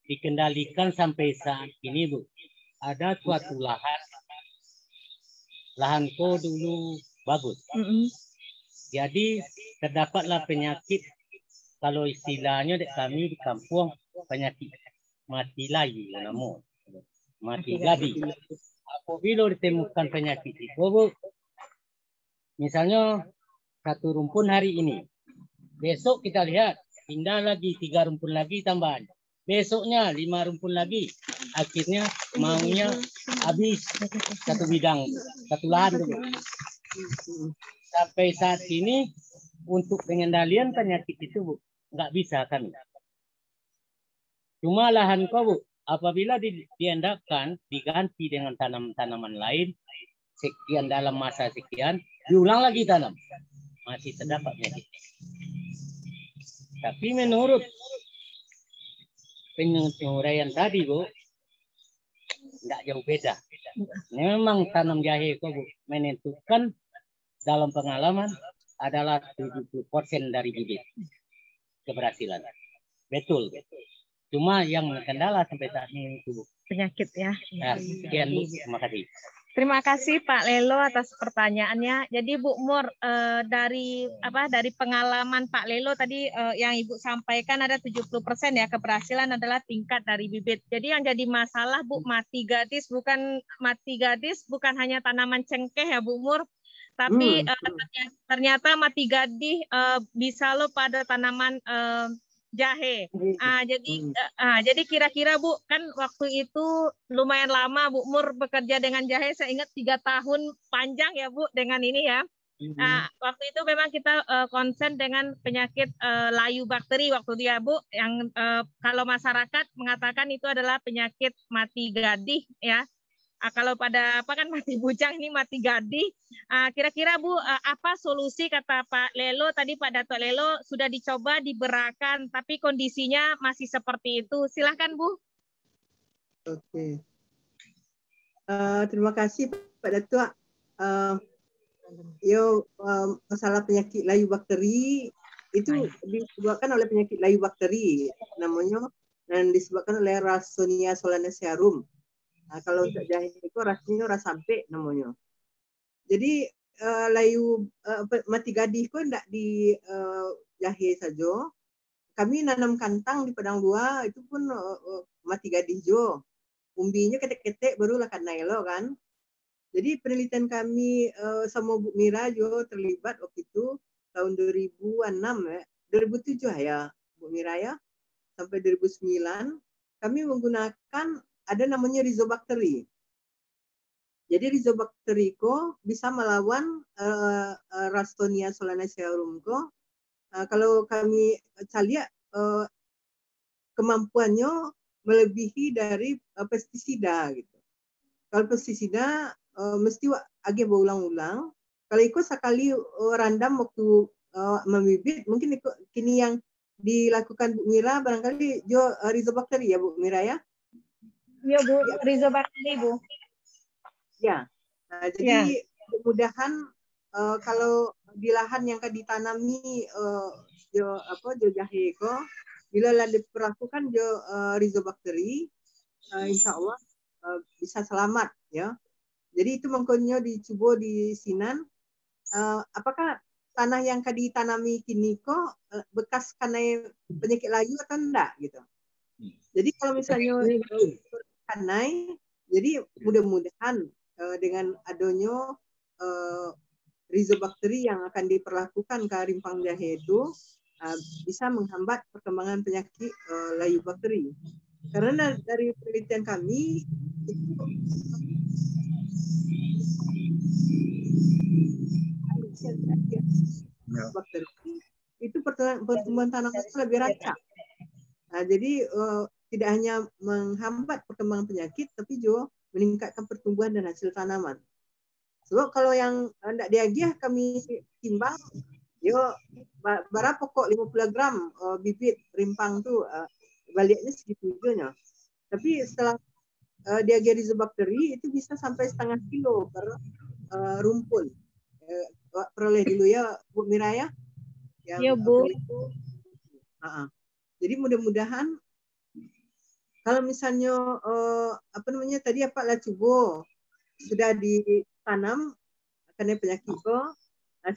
dikendalikan sampai saat ini, Bu, ada suatu lahanku dulu bagus. Jadi terdapatlah penyakit. Kalau istilahnya kami di kampung penyakit mati layu namun mati gadi. Apabila ditemukan penyakit itu, Bu, misalnya satu rumpun hari ini, besok kita lihat pindah lagi 3 rumpun lagi tambahan, besoknya 5 rumpun lagi, akhirnya maunya habis satu bidang, satu lahan dulu. Sampai saat ini untuk pengendalian penyakit itu, Bu, nggak bisa kan? Cuma lahan kau, Bu, apabila diendapkan diganti dengan tanaman lain sekian dalam masa sekian, diulang lagi tanam, masih terdapat penyakit. Tapi menurut penguraian tadi, Bu, tidak jauh beda. Memang tanam jahe kok, Bu, menentukan dalam pengalaman adalah 70% dari bibit keberhasilan. Betul. Cuma yang kendala sampai saat ini itu, Bu. Penyakit ya. Nah, sekian, Bu. Terima kasih. Terima kasih Pak Lelo atas pertanyaannya. Jadi Bu Mur, dari pengalaman Pak Lelo tadi yang Ibu sampaikan ada 70% ya keberhasilan adalah tingkat dari bibit. Jadi yang jadi masalah Bu, mati gadis bukan hanya tanaman cengkeh ya Bu Mur, tapi ternyata mati gadis bisa lo pada tanaman jahe. Jadi kira-kira Bu, kan waktu itu lumayan lama Bu Mur bekerja dengan jahe. Saya ingat 3 tahun panjang ya Bu dengan ini ya. Waktu itu memang kita konsen dengan penyakit layu bakteri waktu dia Bu, yang kalau masyarakat mengatakan itu adalah penyakit mati gadih ya. Kalau pada apa kan mati bujang, ini mati gadih. Kira-kira Bu, apa solusi kata Pak Lelo tadi, Pak Dato' Lelo sudah dicoba diberakan tapi kondisinya masih seperti itu. Silahkan Bu. Oke. Terima kasih Pak Dato'. Masalah penyakit layu bakteri itu disebabkan oleh penyakit layu bakteri namanya, dan disebabkan oleh Ralstonia solanacearum. Kalau untuk jahe itu rasanya rasampe namanya. Jadi mati gadih kok tidak di jahe saja. Kami nanam kantang di Padang Dua itu pun mati gadih jo. Umbinya ketek-ketek barulah kanailo kan. Jadi penelitian kami sama Bu Mira jo terlibat waktu itu tahun 2006 ya. 2007 ya Bu Mira ya. Sampai 2009 kami menggunakan ada namanya Rhizobakteri. Jadi Rhizobakteri ko bisa melawan Ralstonia solanacearum ko. Kalau kami lihat kemampuannya melebihi dari pestisida gitu. Kalau pestisida mesti agak berulang-ulang. Kalau ikut sekali randam waktu membibit, mungkin kini yang dilakukan Bu Mira barangkali jo Rhizobakteri ya Bu Mira ya. Ya Bu, Rhizobakteri Bu. Ya, jadi mudah-mudahan kalau di lahan yang ditanami jo jahe ko, bila diperlakukan jo Rhizobakteri, insya Allah bisa selamat ya. Jadi itu makanya dicoba di Sinan. Apakah tanah yang ditanami kini ko bekas karena penyakit layu atau enggak gitu? Jadi kalau misalnya kanai, jadi mudah-mudahan dengan adanya Rhizobakteri yang akan diperlakukan ke rimpang jahe itu bisa menghambat perkembangan penyakit layu bakteri. Karena dari penelitian kami bakteri itu pertumbuhan tanaman lebih rancak. Jadi tidak hanya menghambat perkembangan penyakit, tapi juga meningkatkan pertumbuhan dan hasil tanaman. Sebab kalau yang tidak diagiah kami timbang, berapa kok 50 gram bibit rimpang tuh baliknya segitu nya. Tapi setelah diagiah Rhizobakteri itu bisa sampai setengah kilo per rumpun. Peroleh dulu ya Bu Mira ya. Iya Bu. Jadi mudah-mudahan kalau misalnya tadi apa lacubo sudah ditanam karena penyakit itu,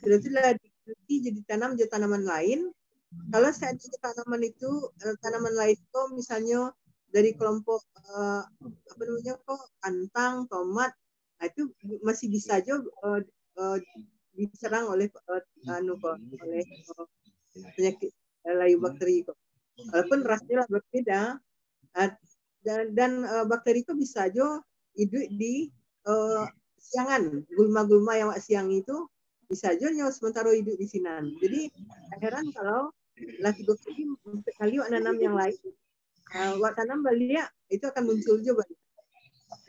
sudah diteliti jadi tanam jadi tanaman lain. Kalau seandainya tanaman lain itu misalnya dari kelompok kantang, tomat, itu masih bisa aja diserang oleh penyakit layu bakteri itu. Walaupun rasanya berbeda, dan bakteri itu bisa aja hidup di siangan, gulma-gulma yang siang itu bisa aja sementara hidup di sinan. Jadi heran kalau laki bakteri sekali nanam yang lain, tanam balia itu akan muncul juga.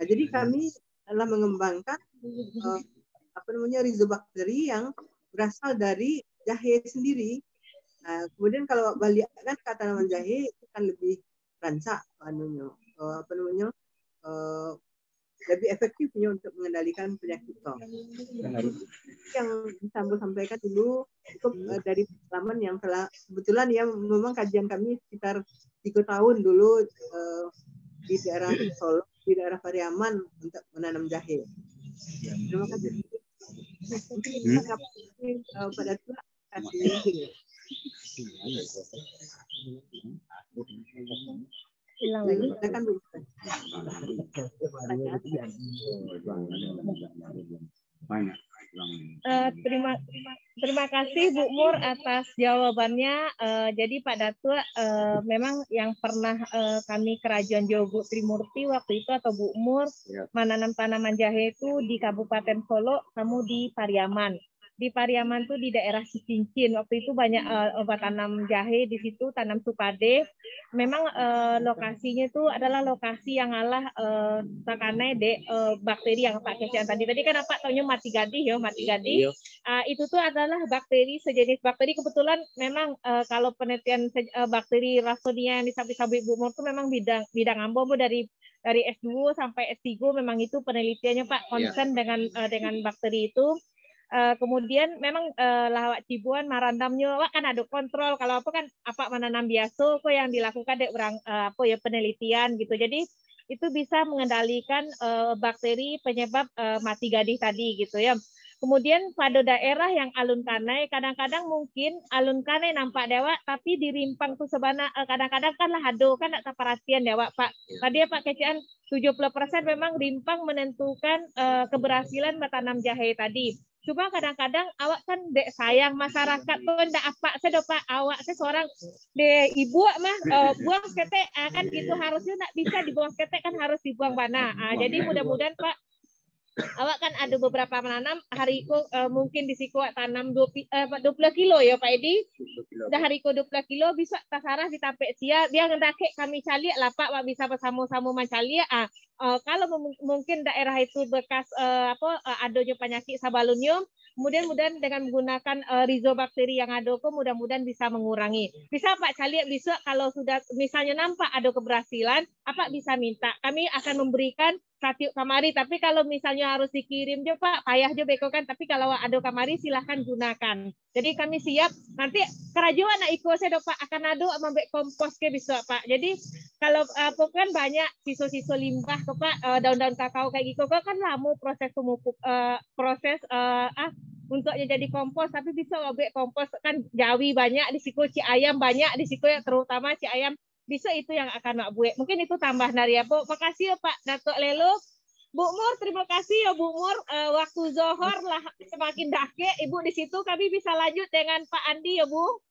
Jadi kami telah mengembangkan Rhizobakteri yang berasal dari jahe sendiri. Kemudian kalau balia kan tanaman jahe itu kan lebih rancak apa namanya lebih efektifnya untuk mengendalikan penyakit Kong. Yang Sambo sampaikan dulu itu dari pengalaman yang telah kebetulan ya memang kajian kami sekitar 3 tahun dulu di daerah Solo, di daerah Pariaman untuk menanam jahe. Terima kasih. Pada Tua kasih. Hilang lagi. Silakan, Bu. Terima kasih Bu Mur atas jawabannya. Jadi Pak Datuk, memang yang pernah kami Kerajaan Jawa Bu Trimurti waktu itu atau Bu Mur menanam tanaman jahe itu di Kabupaten Solo, kamu di Pariaman. Di Pariaman tuh di daerah Cicincin. Waktu itu banyak obat tanam jahe di situ, tanam sukade. Memang lokasinya itu adalah lokasi yang ngalah takane bakteri yang Pak Kesian tadi. Tadi kan Pak taunya mati gadih ya, mati gadih. Itu tuh adalah bakteri, sejenis bakteri. Kebetulan memang kalau penelitian bakteri Rhapsodia yang disabi-sabi Bu Mur itu memang bidang ambo dari S2 sampai S3 memang itu penelitiannya Pak concern dengan bakteri itu. Kemudian memang lawak cibuan marandamnya wak kan ada kontrol kalau apa kan apa menanam biasa kok yang dilakukan dek orang penelitian gitu. Jadi itu bisa mengendalikan bakteri penyebab mati gadih tadi gitu ya. Kemudian pada daerah yang alun kanai kadang-kadang mungkin alun kanai nampak dewa tapi di rimpang tuh sebenarnya kadang-kadang kan lah ado kan tak perhatian dewa Pak. Tadi ya Pak Kecian 70% memang rimpang menentukan keberhasilan bertanam jahe tadi. Cuma kadang-kadang awak kan dek sayang masyarakat tuh ndak apa saya Pak awak saya seorang de ibu mah buang ketek kan gitu harusnya ndak bisa dibuang ketek kan harus dibuang mana. Jadi mudah-mudahan Pak awak kan ada beberapa menanam hari itu mungkin di siku tanam 20 kilo ya Pak Edi. Dah hari itu 20 kilo bisa tasarah ditapek sia dia ngendake kami caliak lah Pak wak bisa bersama-sama mencaliak. Kalau mungkin daerah itu bekas adanya penyakit sabalunyo, mudah-mudahan dengan menggunakan rizobakteri yang ada kok mudah-mudahan bisa mengurangi. Bisa Pak caliak bisa kalau sudah misalnya nampak ada keberhasilan, apa bisa minta kami akan memberikan satu kamari, tapi kalau misalnya harus dikirim jo Pak, payah jo beko kan, tapi kalau ada kamari silahkan gunakan. Jadi kami siap, nanti kerajaan nak ikut saya Pak akan ada membek kompos ke bisa Pak. Jadi kalau kan banyak sisa-sisa limbah ke Pak, daun-daun kakao kayak gitu kan lama proses pemupuk untuk jadi kompos, tapi bisa membek kompos kan jawi banyak di siku, ci ayam banyak di siku ya, terutama ci ayam. Bisa itu yang akan nak buat. Mungkin itu tambah dari apa. Makasih ya Pak Datuk Lelo. Bu Mur, terima kasih ya Bu Mur. Waktu zohor lah semakin dake. Ibu di situ kami bisa lanjut dengan Pak Andi ya Bu.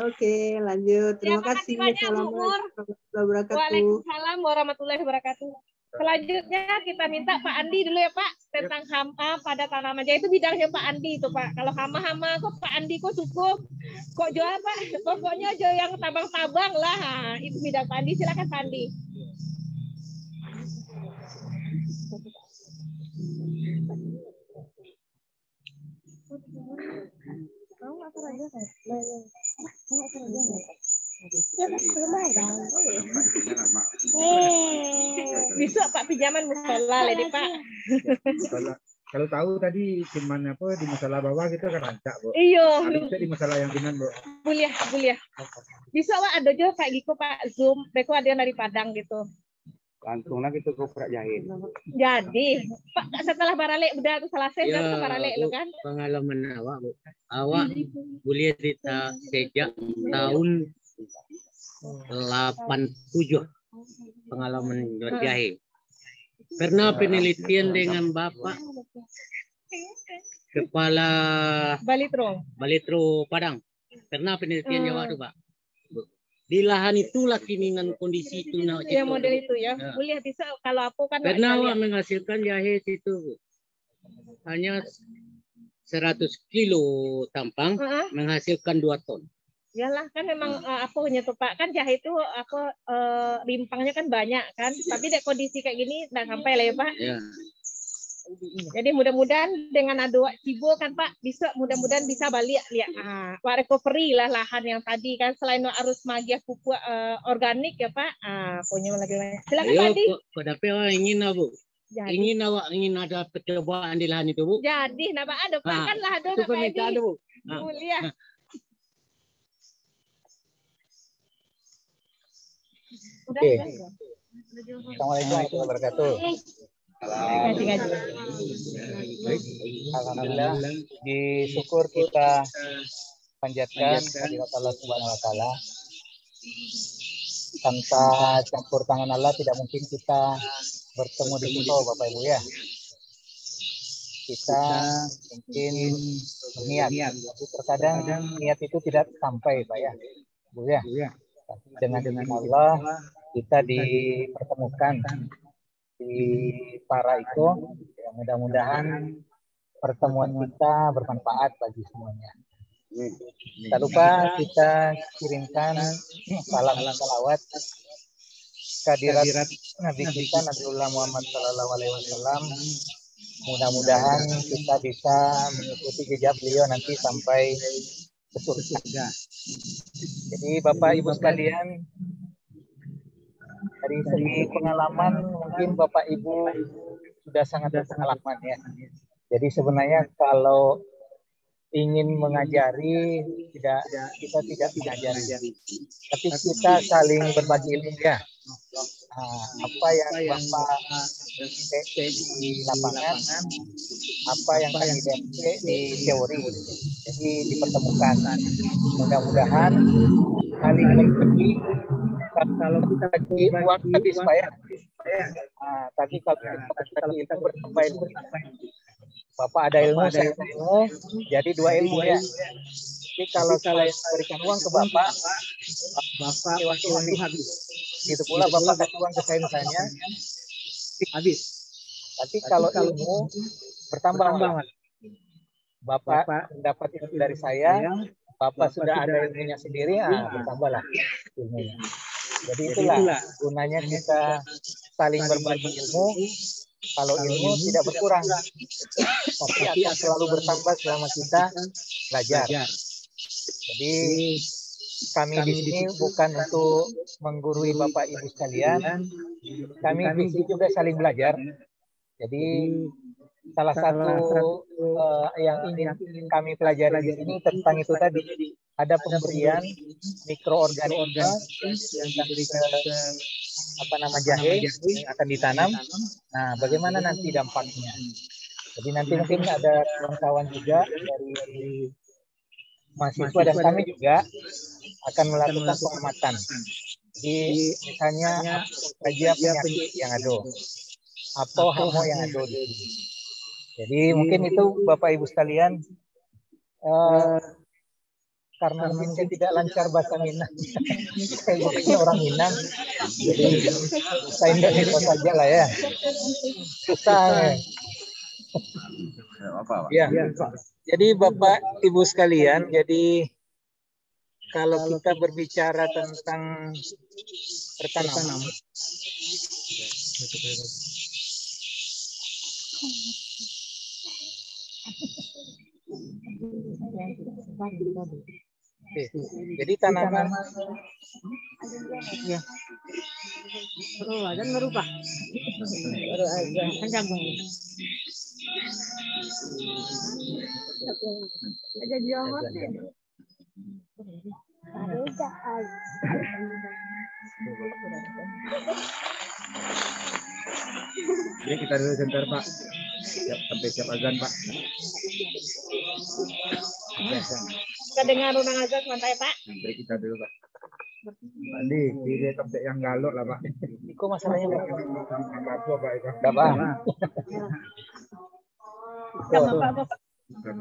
Oke, lanjut. Terima kasih. Banyak Bu Mur. Waalaikumsalam warahmatullahi wabarakatuh. Selanjutnya kita minta Pak Andi dulu ya Pak tentang hama pada tanaman jahe itu bidangnya Pak Andi itu Pak. Kalau hama-hama kok Pak Andi kok cukup kok jual Pak. Pokoknya jual yang tabang-tabang lah. Itu bidang Pak Andi. Silakan Pak Andi. Bisa Pak pinjaman musola lagi Pak. Kalau tahu tadi cuman apa di musola bawah gitu kan rancak Bu. Iya. Bisa di musola yang kanan Bu. Kuliah. Bisa Pak ada juga kayak gitu Pak Zoom. Beko ada yang dari Padang gitu. Langsung lagi tuh koprak jahit. Jadi Pak setelah barale udah selesai ya, kan barale lo kan. Pengalaman awak Bu. Awak kuliah kita sejak tahun 87 pengalaman jahe. Pernah penelitian dengan Bapak Kepala Balitro Padang. Pernah penelitian Jawa tuh Pak. Di lahan itulah kininan kondisi itu. Ya model itu ya. Boleh bisa kalau aku kan. Pernah menghasilkan jahe itu Bu. Hanya 100 kilo tampang menghasilkan 2 ton. Yalah kan memang apanya tuh Pak kan jahe itu rimpangnya kan banyak kan tapi dek kondisi kayak gini nggak sampai lah ya Pak. Ya. Jadi mudah-mudahan dengan ada Cibo kan Pak, bisa mudah-mudahan bisa balik lihat. Recovery lah lahan yang tadi kan, selain harus magia pupuk organik ya Pak. Punya lagi banyak. Silakan Pak Andi. Kodape ingin Bu. Jadi. Ingin ada percobaan di lahan itu Bu. Jadi, nama ada Pak kan lah ada itu permintaan Bu. Mulia. Oke. Assalamualaikum warahmatullahi wabarakatuh. Alhamdulillah, disyukur kita panjatkan kehadirat Allah Subhanahu wa taala. Tanpa campur tangan Allah tidak mungkin kita bertemu di sini Bapak Ibu ya. Kita mungkin berniat, tapi terkadang niat itu tidak sampai Pak ya. Bu ya. Dengan Allah kita dipertemukan di Paraiko. Ya, mudah-mudahan pertemuan kita bermanfaat bagi semuanya. Tak lupa kita kirimkan salam salawat kehadirat Nabi kita Nabiullah Muhammad SAW. Mudah-mudahan kita bisa mengikuti jejak beliau nanti sampai ke surga. Jadi Bapak Ibu sekalian, dari segi pengalaman mungkin Bapak Ibu sudah sangat berpengalaman ya. Jadi sebenarnya kalau ingin mengajari kita tidak mengajari, tapi kita saling berbagi ilmu ya. Apa yang Bapak di lapangan, apa yang kami dapat di teori, jadi dipertemukan. Mudah-mudahan saling berbagi. Kalau kita bagi uang habis Pak ya. Tapi kalau kita bagi itu bertambah ilmu. Bapak ada ilmu, saya ada ilmu, jadi dua ilmu ya. Jadi kalau saya berikan uang ke Bapak uang habis. Gitu pula Bapak kasih uang ke saya misalnya, habis. Tapi kalau ilmu bertambah. Bapak dapat itu dari saya, Bapak sudah ada ilmunya sendiri, bertambahlah ilmunya. Jadi itulah gunanya kita saling berbagi ilmu. Kalau ilmu tidak berkurang, tapi akan selalu bertambah selama kita belajar. Jadi kami di sini bukan untuk menggurui Bapak Ibu sekalian, kami di sini juga saling belajar. Jadi salah satu yang ingin kami pelajari di sini tentang itu tadi, ada pemberian mikroorganisme yang dari jahe yang akan ditanam. Nah, bagaimana nanti dampaknya? Jadi nanti mungkin ada kawan-kawan juga dari mahasiswa dan kami juga akan melakukan pengamatan. Di misalnya saja penyakit yang ada, apa hamo yang ada di sini. Jadi mungkin itu Bapak Ibu sekalian, karena mungkin saya tidak lancar bahasa Minang, saya bukan orang Minang, jadi saya Indonesia saja lah ya. Susah. Ya. Jadi Bapak Ibu sekalian, jadi kalau kita berbicara tentang pertanaman, jadi tanaman ya. Dan merubah. Jadi kita dulu sebentar Pak. Sampai siap azan Pak. Kita dengar undang azan santai Pak. Nanti kita dulu Pak. Andi, dia sampai yang galok lah Pak. Kok masalahnya Pak? Apa Pak itu? Enggak Pak.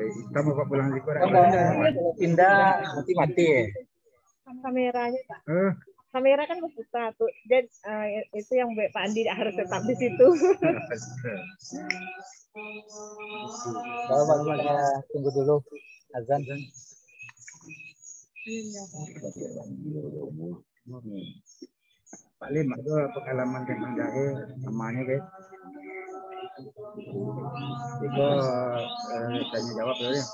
Kita mau Pak pulang likur. Pindah mati ya. Kameranya Pak. Kamera kan berputar tuh, dan itu yang Pak Andi harus tetap di situ. Bapak kita tunggu dulu azan. Pak Lim, itu pengalaman tentang jahe namanya guys. Iko tanya jawab dulu ya.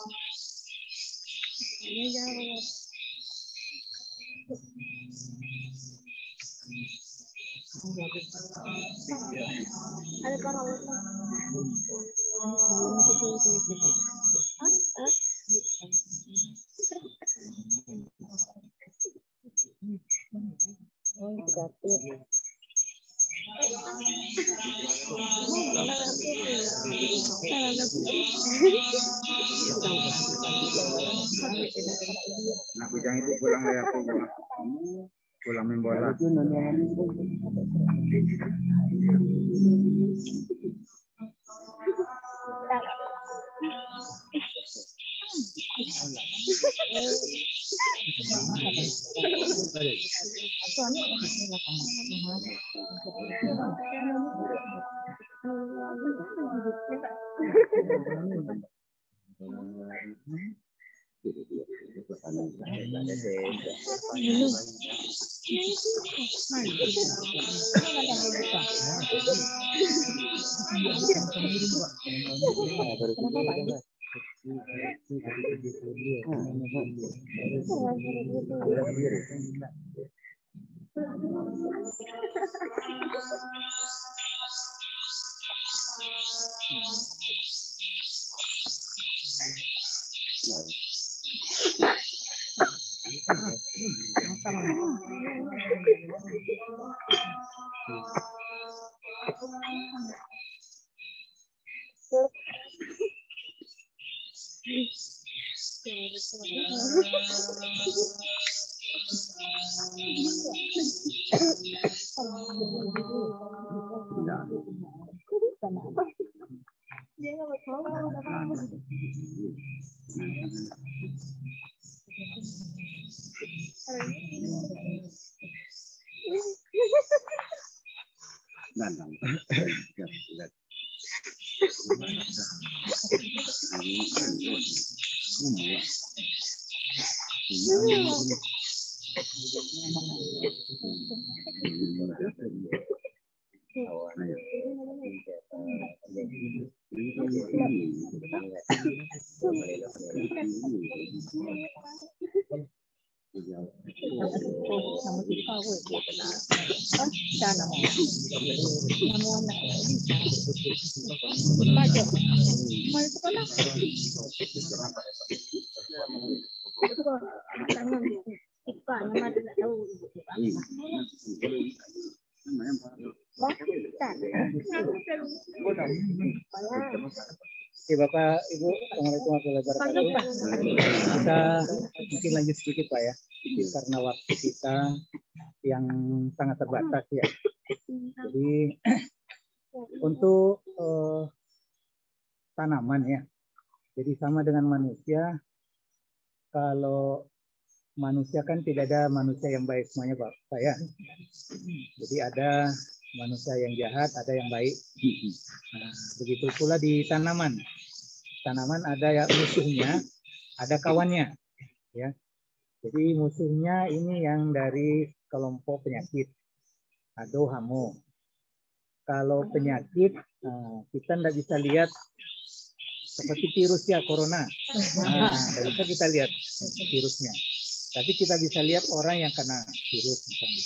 Nah, bujang ibu pulang lah aku pulang main bola. Oke, Bapak, Ibu, Assalamualaikum warahmatullahi wabarakatuh. Kita mungkin lanjut sedikit, Pak ya, karena waktu kita yang sangat terbatas ya. Jadi untuk tanaman ya, jadi sama dengan manusia. Kalau manusia kan tidak ada manusia yang baik semuanya, Pak ya. Jadi ada manusia yang jahat, ada yang baik. Nah, begitu pula di tanaman. Tanaman ada yang musuhnya, ada kawannya. Ya. Jadi musuhnya ini yang dari kelompok penyakit, atau hamo. Kalau penyakit, kita tidak bisa lihat seperti virus ya, corona. Tidak bisa kita lihat virusnya. Tapi kita bisa lihat orang yang kena virus misalnya.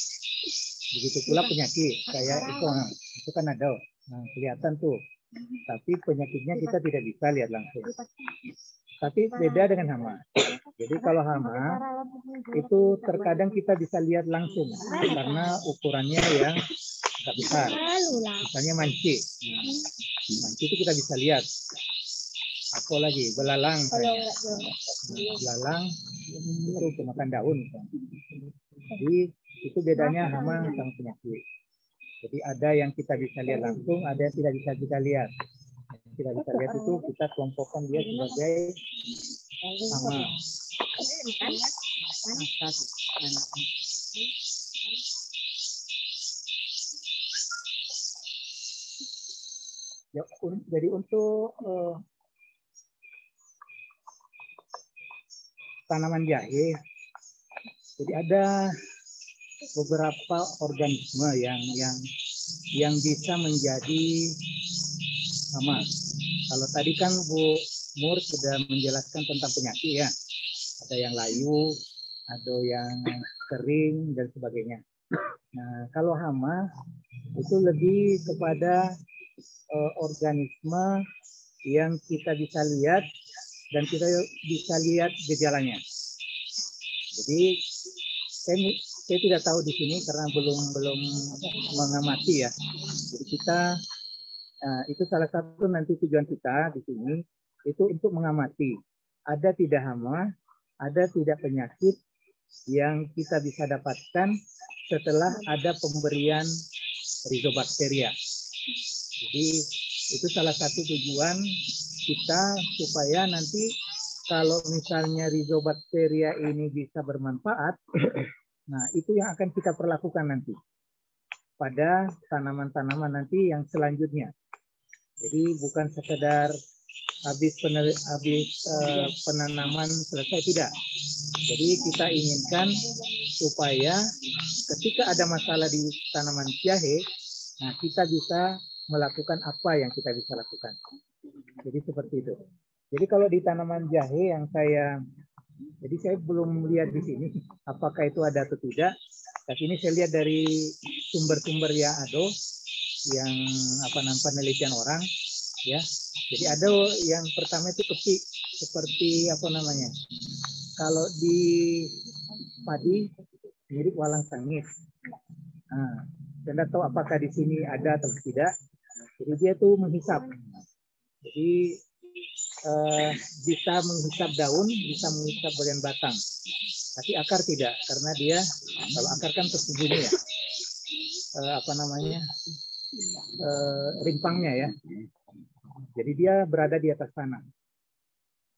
Begitu pula penyakit, kayak itu kan ada, kelihatan tuh. Tapi penyakitnya kita tidak bisa lihat langsung. Tapi beda dengan hama. Jadi kalau hama itu terkadang kita bisa lihat langsung karena ukurannya yang agak besar. Misalnya manci. Manci itu kita bisa lihat. Apa lagi? Belalang. Belalang itu kemakan daun. Jadi itu bedanya hama sama penyakit. Jadi ada yang kita bisa lihat langsung, ada yang tidak bisa kita lihat. Yang tidak bisa lihat itu kita kelompokkan dia sebagai hama. Jadi untuk tanaman jahe, jadi ada beberapa organisme yang bisa menjadi sama. Kalau tadi kan Bu Mur sudah menjelaskan tentang penyakit ya. Ada yang layu, ada yang kering dan sebagainya. Nah, kalau hama itu lebih kepada organisme yang kita bisa lihat dan kita bisa lihat gejalanya. Jadi saya tidak tahu di sini karena belum mengamati ya. Jadi kita itu salah satu nanti tujuan kita di sini itu untuk mengamati ada tidak hama, ada tidak penyakit yang kita bisa dapatkan setelah ada pemberian Rhizobacteria. Jadi itu salah satu tujuan kita supaya nanti kalau misalnya Rhizobacteria ini bisa bermanfaat, nah itu yang akan kita perlakukan nanti pada tanaman-tanaman nanti yang selanjutnya. Jadi bukan sekedar habis penanaman selesai, tidak. Jadi kita inginkan supaya ketika ada masalah di tanaman jahe, nah kita bisa melakukan apa yang kita bisa lakukan. Jadi seperti itu. Jadi kalau di tanaman jahe yang saya belum lihat di sini apakah itu ada atau tidak. Tapi ini saya lihat dari sumber-sumber yang ada, yang penelitian orang, ya. Jadi ada yang pertama itu kepik, seperti kalau di padi mirip walang sangit. Nah, saya tidak tahu apakah di sini ada atau tidak. Jadi dia tuh menghisap. Jadi bisa menghisap daun, bisa menghisap bagian batang. Tapi akar tidak, karena dia kalau akar kan tersembunyi ya. Rimpangnya ya. Jadi dia berada di atas tanah.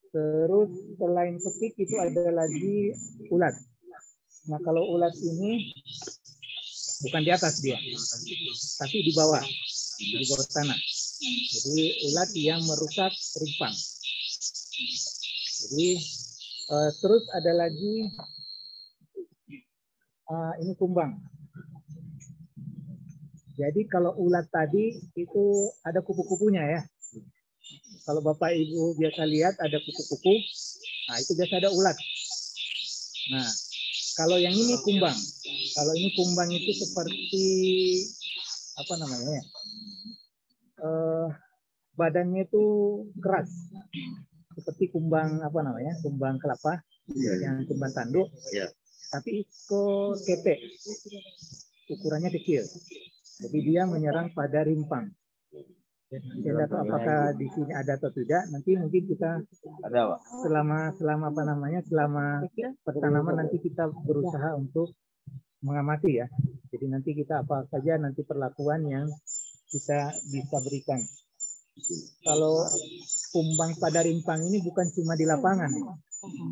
Terus selain kepik itu ada lagi ulat. Nah kalau ulat ini bukan di atas dia, tapi di bawah tanah. Jadi ulat yang merusak rimpang. Jadi terus ada lagi ini kumbang. Jadi kalau ulat tadi itu ada kupu-kupunya ya. Kalau Bapak Ibu biasa lihat ada kupu-kupu, nah itu biasa ada ulat. Nah, kalau yang ini kumbang. Kalau ini kumbang itu seperti badannya itu keras. Seperti kumbang kumbang kelapa, yang kumbang tanduk. Tapi kok ketek. Ukurannya kecil. Jadi dia menyerang pada rimpang. Saya tidak tahu apakah di sini ada atau tidak. Nanti mungkin kita selama pertanaman nanti kita berusaha untuk mengamati ya. Jadi nanti kita apa saja nanti perlakuan yang kita bisa berikan. Kalau kumbang pada rimpang ini bukan cuma di lapangan,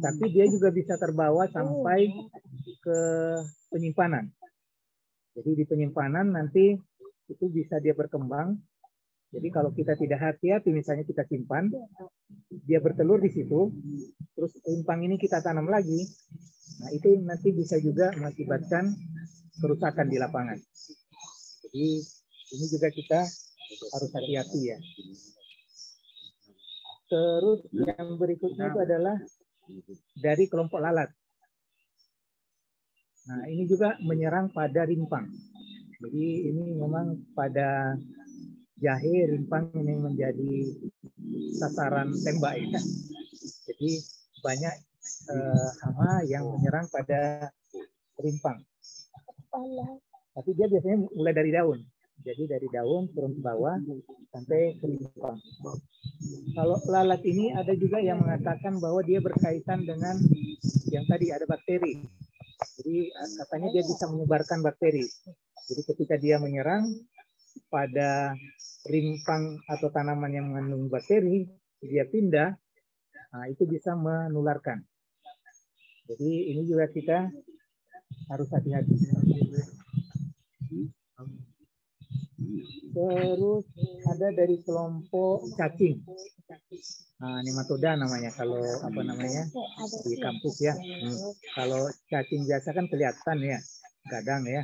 tapi dia juga bisa terbawa sampai ke penyimpanan. Jadi di penyimpanan nanti itu bisa dia berkembang. Jadi kalau kita tidak hati-hati, misalnya kita simpan, dia bertelur di situ, terus rimpang ini kita tanam lagi, nah itu nanti bisa juga mengakibatkan kerusakan di lapangan. Jadi ini juga kita harus hati-hati ya. Terus yang berikutnya itu adalah dari kelompok lalat. Nah ini juga menyerang pada rimpang. Jadi ini memang pada jahe rimpang ini menjadi sasaran tembak ya. Jadi banyak hama yang menyerang pada rimpang. Tapi dia biasanya mulai dari daun. Jadi dari daun turun ke bawah sampai ke rimpang. Kalau lalat ini ada juga yang mengatakan bahwa dia berkaitan dengan yang tadi ada bakteri. Jadi katanya dia bisa menyebarkan bakteri. Jadi ketika dia menyerang pada rimpang atau tanaman yang mengandung bakteri, dia pindah, nah itu bisa menularkan. Jadi ini juga kita harus hati-hati. Terus ada dari kelompok cacing. Nah, nematoda namanya kalau di kampus ya. Kalau cacing biasa kan kelihatan ya, kadang ya.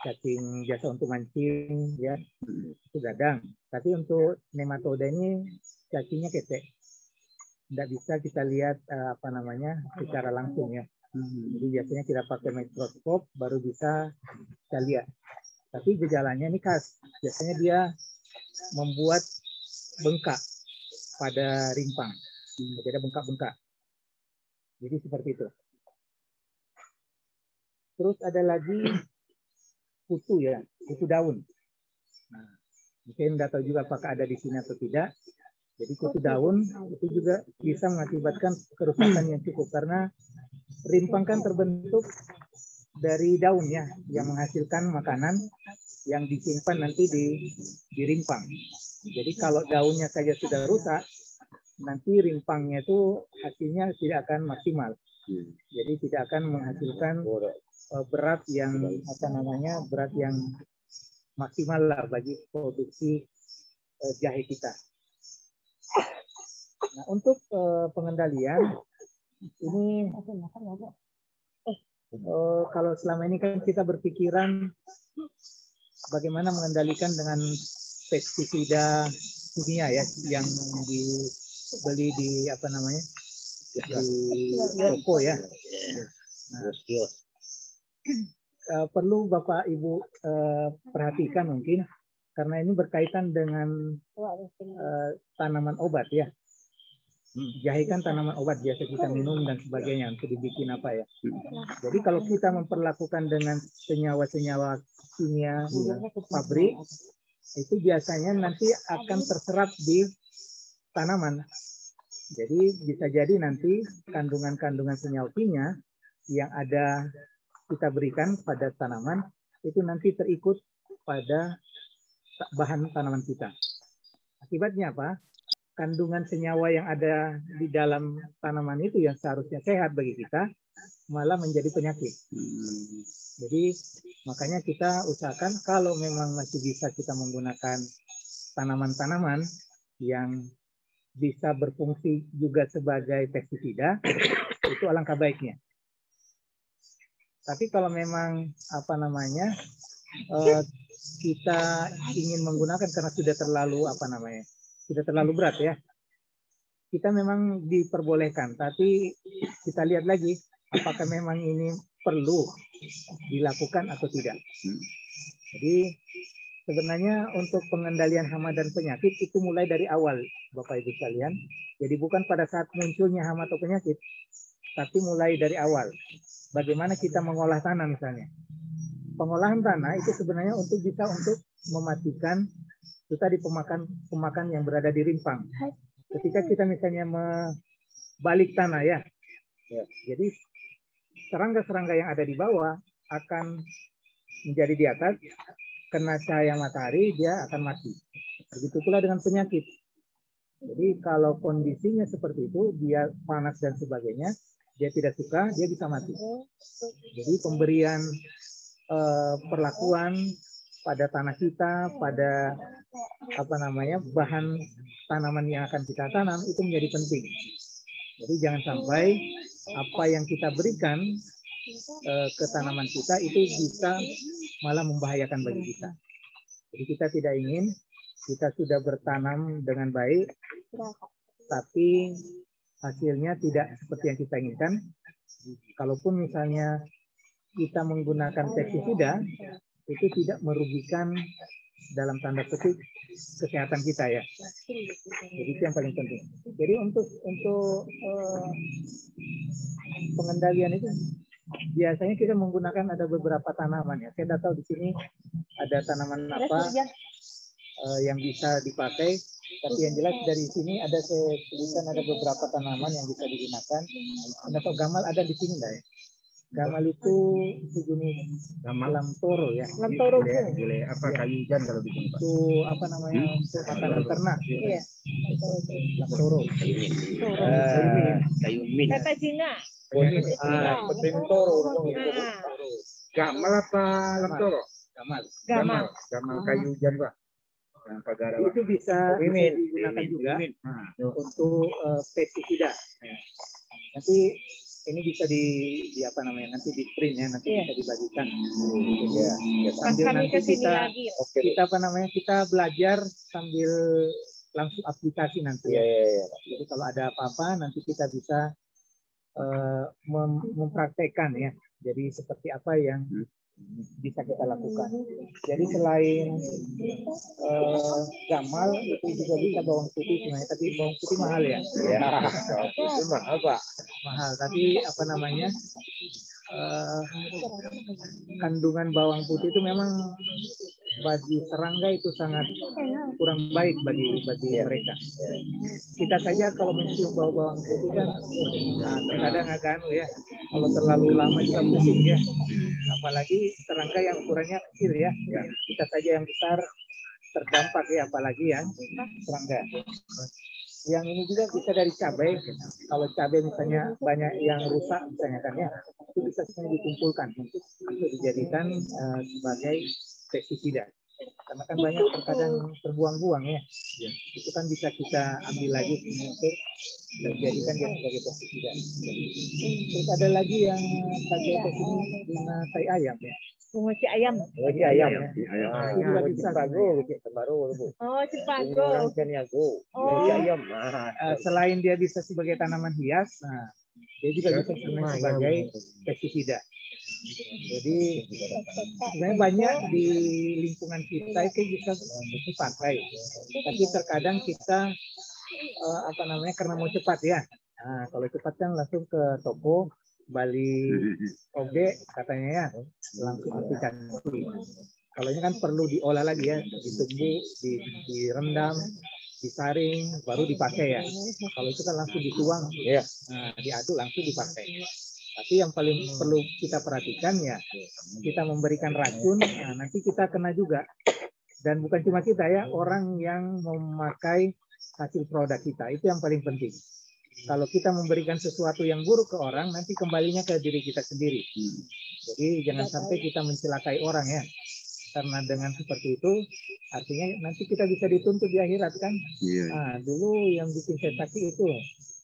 cacing biasa untuk mancing, ya itu gadang. Tapi untuk nematoda ini cacingnya ketek, tidak bisa kita lihat secara langsung ya. Jadi biasanya kita pakai mikroskop baru bisa kita lihat. Tapi gejalanya ini khas, biasanya dia membuat bengkak pada rimpang, jadi bengkak-bengkak. Jadi seperti itu. Terus ada lagi kutu ya, kutu daun. Nah, mungkin nggak tahu juga apakah ada di sini atau tidak. Jadi kutu daun itu juga bisa mengakibatkan kerusakan yang cukup karena rimpang kan terbentuk dari daun ya, yang menghasilkan makanan yang disimpan nanti di rimpang. Jadi kalau daunnya saja sudah rusak, nanti rimpangnya itu hasilnya tidak akan maksimal. Jadi tidak akan menghasilkan berat yang berat yang maksimal lah bagi produksi jahe kita. Nah, untuk pengendalian ini kalau selama ini kan kita berpikiran bagaimana mengendalikan dengan pestisida kimia ya yang dibeli di di toko ya. Nah, perlu Bapak Ibu perhatikan mungkin karena ini berkaitan dengan tanaman obat ya. Jahe kan tanaman obat biasa kita minum dan sebagainya untuk dibikin apa ya. Jadi kalau kita memperlakukan dengan senyawa-senyawa kimia pabrik itu biasanya nanti akan terserap di tanaman. Jadi bisa jadi nanti kandungan-kandungan senyawa kimia yang ada kita berikan pada tanaman itu nanti terikut pada bahan tanaman kita. Akibatnya apa? Kandungan senyawa yang ada di dalam tanaman itu yang seharusnya sehat bagi kita malah menjadi penyakit. Jadi makanya kita usahakan kalau memang masih bisa kita menggunakan tanaman-tanaman yang bisa berfungsi juga sebagai pestisida, itu alangkah baiknya. Tapi kalau memang kita ingin menggunakan karena sudah terlalu berat ya, kita memang diperbolehkan. Tapi kita lihat lagi apakah memang ini perlu dilakukan atau tidak. Jadi sebenarnya untuk pengendalian hama dan penyakit itu mulai dari awal, Bapak Ibu sekalian. Jadi bukan pada saat munculnya hama atau penyakit, tapi mulai dari awal. Bagaimana kita mengolah tanah misalnya. Pengolahan tanah itu sebenarnya untuk mematikan itu tadi pemakan yang berada di rimpang. Ketika kita misalnya membalik tanah ya. Jadi serangga-serangga yang ada di bawah akan menjadi di atas, kena cahaya matahari dia akan mati. Begitu pula dengan penyakit. Jadi kalau kondisinya seperti itu, dia panas dan sebagainya, dia tidak suka, dia bisa mati. Jadi pemberian perlakuan pada tanah kita, pada bahan tanaman yang akan kita tanam itu menjadi penting. Jadi jangan sampai apa yang kita berikan ke tanaman kita itu bisa malah membahayakan bagi kita. Jadi kita tidak ingin kita sudah bertanam dengan baik, tapi hasilnya tidak seperti yang kita inginkan. Kalaupun misalnya kita menggunakan pestisida, itu tidak merugikan dalam tanda petik kesehatan kita ya. Jadi itu yang paling penting. Jadi untuk pengendalian itu biasanya kita menggunakan ada beberapa tanaman ya. Saya tidak tahu di sini ada tanaman apa yang bisa dipakai. Tapi yang jelas dari sini ada tulisan ada beberapa tanaman yang bisa digunakan. Atau gamal ada di sini enggak ya? Gamal itu jenis lamtoro ya. Lamtoro boleh apa kayu hujan kalau bikin Pak. itu untuk makanan ternak. Iya. Lamtoro. Kayu min. Kata Cina. Penting toro. Gamal apa lamtoro? Gamal. Gamal kayu hujan Pak. Itu bisa digunakan juga untuk pestisida. Nanti ini bisa di apa namanya, nanti di print ya, nanti bisa dibagikan. Ya, Pas sambil kami nanti kesini kita lagi. kita apa namanya, kita belajar sambil langsung aplikasi nanti ya. Jadi kalau ada apa-apa nanti kita bisa mempraktekkan ya. Jadi seperti apa yang bisa kita lakukan. Jadi selain gamal itu juga bisa bawang putih sebenarnya, tapi bawang putih mahal ya. Ya, itu mahal Pak. Mahal, tapi apa namanya, kandungan bawang putih itu memang bagi serangga itu sangat kurang baik bagi mereka. Kita saja kalau mencium bau bawang putih kan kadang agak ya, kalau terlalu lama juga pusing ya. Apalagi serangga yang ukurannya kecil ya. Kita saja yang besar terdampak ya, apalagi yang serangga. Yang ini juga bisa dari cabai. Kalau cabai misalnya banyak yang rusak misalnya kan ya, itu bisa semuanya dikumpulkan untuk dijadikan sebagai pestisida. Karena kan banyak terkadang terbuang-buang ya. Itu kan bisa kita ambil lagi untuk dijadikan dia sebagai pestisida. Terus ada lagi yang pakai pestisida guna tai ayam ya. Bunga ayam. Lagi ayam. Itu juga bisa. Oh, cipago. Lagi ayam. Selain dia bisa sebagai tanaman hias, nah, dia juga bisa sebagai pestisida. Jadi sebenarnya banyak di lingkungan kita itu bisa dipakai, tapi terkadang kita apa namanya, karena mau cepat ya. Nah, kalau cepat kan langsung ke toko Bali Oge katanya ya, langsung aplikasi. Kalau ini kan perlu diolah lagi ya, ditumbuk, direndam, disaring, baru dipakai ya. Kalau itu kan langsung dituang, nah, diaduk langsung dipakai. Tapi yang paling perlu kita perhatikan ya, kita memberikan racun, nah nanti kita kena juga. Dan bukan cuma kita ya, orang yang memakai hasil produk kita, itu yang paling penting. Kalau kita memberikan sesuatu yang buruk ke orang, nanti kembalinya ke diri kita sendiri. Jadi jangan sampai kita mencelakai orang ya. Karena dengan seperti itu, artinya nanti kita bisa dituntut di akhirat kan. Nah, dulu yang bikin saya sakit itu.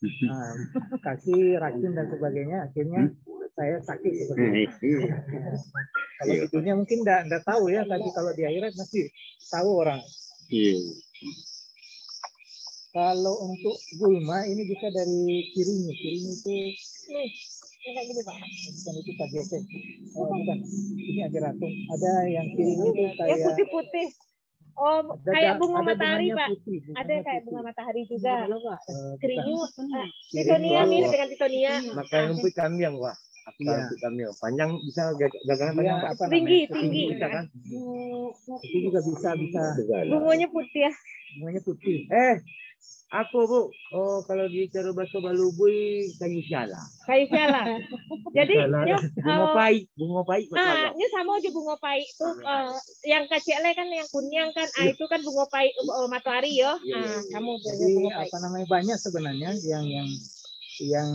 Nah, kasih racun dan sebagainya, akhirnya saya sakit seperti itu. Kalau di dunia mungkin enggak tahu ya, tapi kalau di akhirat masih tahu orang. Kalau untuk gulma ini bisa dari kirinya. Kirinya itu kayak gini Pak. Bukan itu Pak Gesek. Bukan. Ini ageratum. Ada yang kirinya itu kayak yang putih-putih. Oh, kayak bunga matahari, Pak. Ada kayak bunga matahari juga. Kerinyu. Titonia mirip dengan titonia. Makan rumput kami yang Pak. Kami panjang bisa dagangan panjang Pak. Tinggi. Bisa kan? Itu juga bisa. Bunganya putih ya. Bunganya putih. Aku Bu, kalau di cara bahasa Balubui kayu syala. Kayu syala. Jadi bunga pahit. ini sama aja bunga pahit tuh yang kecil kan yang kuning kan, itu kan bunga pahit matahari ya. Kamu jadi apa namanya, banyak sebenarnya yang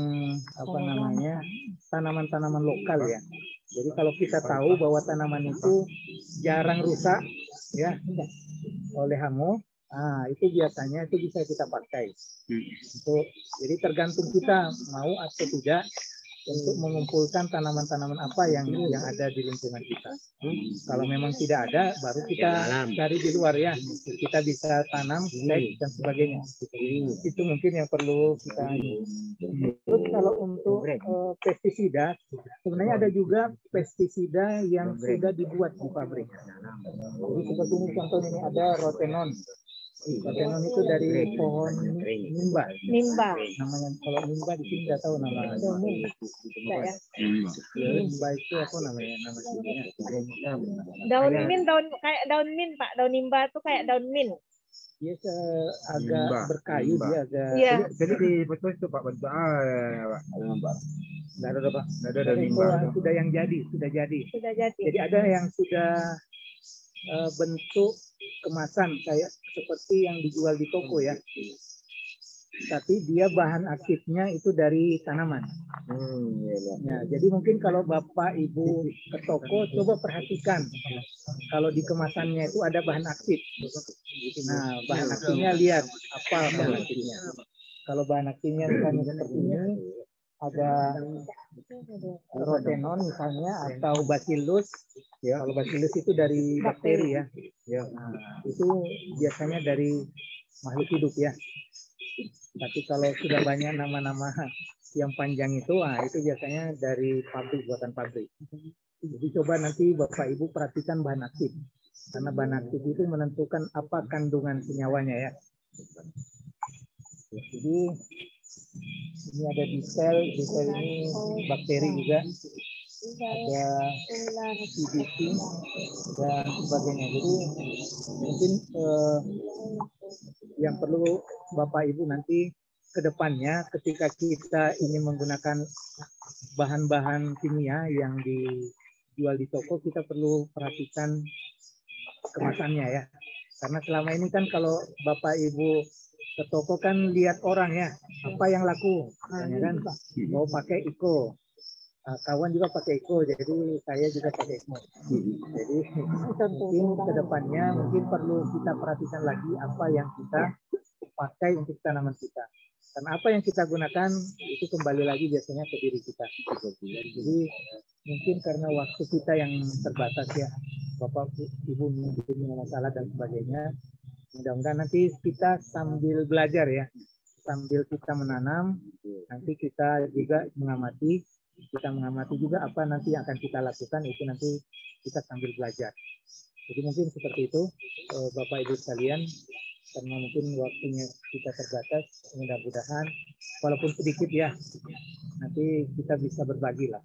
apa namanya, tanaman-tanaman lokal ya. Jadi kalau kita tahu bahwa tanaman itu jarang rusak ya oleh hama, itu biasanya itu bisa kita pakai. Jadi tergantung kita mau atau tidak untuk mengumpulkan tanaman-tanaman apa yang ada di lingkungan kita. Kalau memang tidak ada, baru kita cari di luar ya. Kita bisa tanam, dan sebagainya. Itu mungkin yang perlu kita. Terus kalau untuk pestisida, sebenarnya ada juga pestisida yang sudah dibuat di pabrik. Jadi seperti ini contohnya, ini ada rotenon. Rotenon itu dari pohon nimba. Namanya kalau nimba di sini nggak tahu nama. Nimba itu apa namanya? Daun mint, kayak daun mint Pak. Daun nimba itu kayak daun mint. Dia agak berkayu, dia agak. Iya. Jadi di betul itu Pak. Nggak ada Pak. Nggak ada nimba. Sudah yang jadi, sudah jadi. Jadi ada yang sudah bentuk kemasan kayak seperti yang dijual di toko ya. Tapi dia bahan aktifnya itu dari tanaman. Ya, jadi mungkin kalau Bapak Ibu ke toko, coba perhatikan kalau di kemasannya itu ada bahan aktif. Nah, bahan aktifnya lihat apa bahan aktifnya. Kalau bahan aktifnya misalnya seperti ini, ada rotenon misalnya atau bacillus. Ya, kalau bacillus itu dari bakteri ya. Ya, nah, itu biasanya dari makhluk hidup ya. Tapi kalau sudah banyak nama-nama yang panjang itu biasanya dari pabrik, buatan pabrik. Jadi coba nanti Bapak Ibu perhatikan bahan aktif. Karena bahan aktif itu menentukan apa kandungan senyawanya ya. Jadi ini ada disel ini bakteri juga, ada CDC dan sebagainya. Jadi mungkin yang perlu Bapak Ibu nanti ke depannya ketika kita ingin menggunakan bahan-bahan kimia yang dijual di toko, kita perlu perhatikan kemasannya ya. Karena selama ini kan kalau Bapak Ibu ke toko kan lihat orang ya, apa yang laku, ya kan? Mau pakai Iko, kawan juga pakai Iko, jadi saya juga pakai Iko. Jadi mungkin ke depannya mungkin perlu kita perhatikan lagi apa yang kita pakai untuk tanaman kita. Karena apa yang kita gunakan itu kembali lagi biasanya ke diri kita. Jadi mungkin karena waktu kita yang terbatas ya, Bapak Ibu mungkin masalah dan sebagainya. Mudah-mudahan nanti kita sambil belajar ya, sambil kita menanam, nanti kita juga mengamati, juga apa nanti yang akan kita lakukan, itu nanti kita sambil belajar. Jadi mungkin seperti itu Bapak Ibu sekalian, karena mungkin waktunya kita terbatas, mudah-mudahan walaupun sedikit ya, nanti kita bisa berbagi lah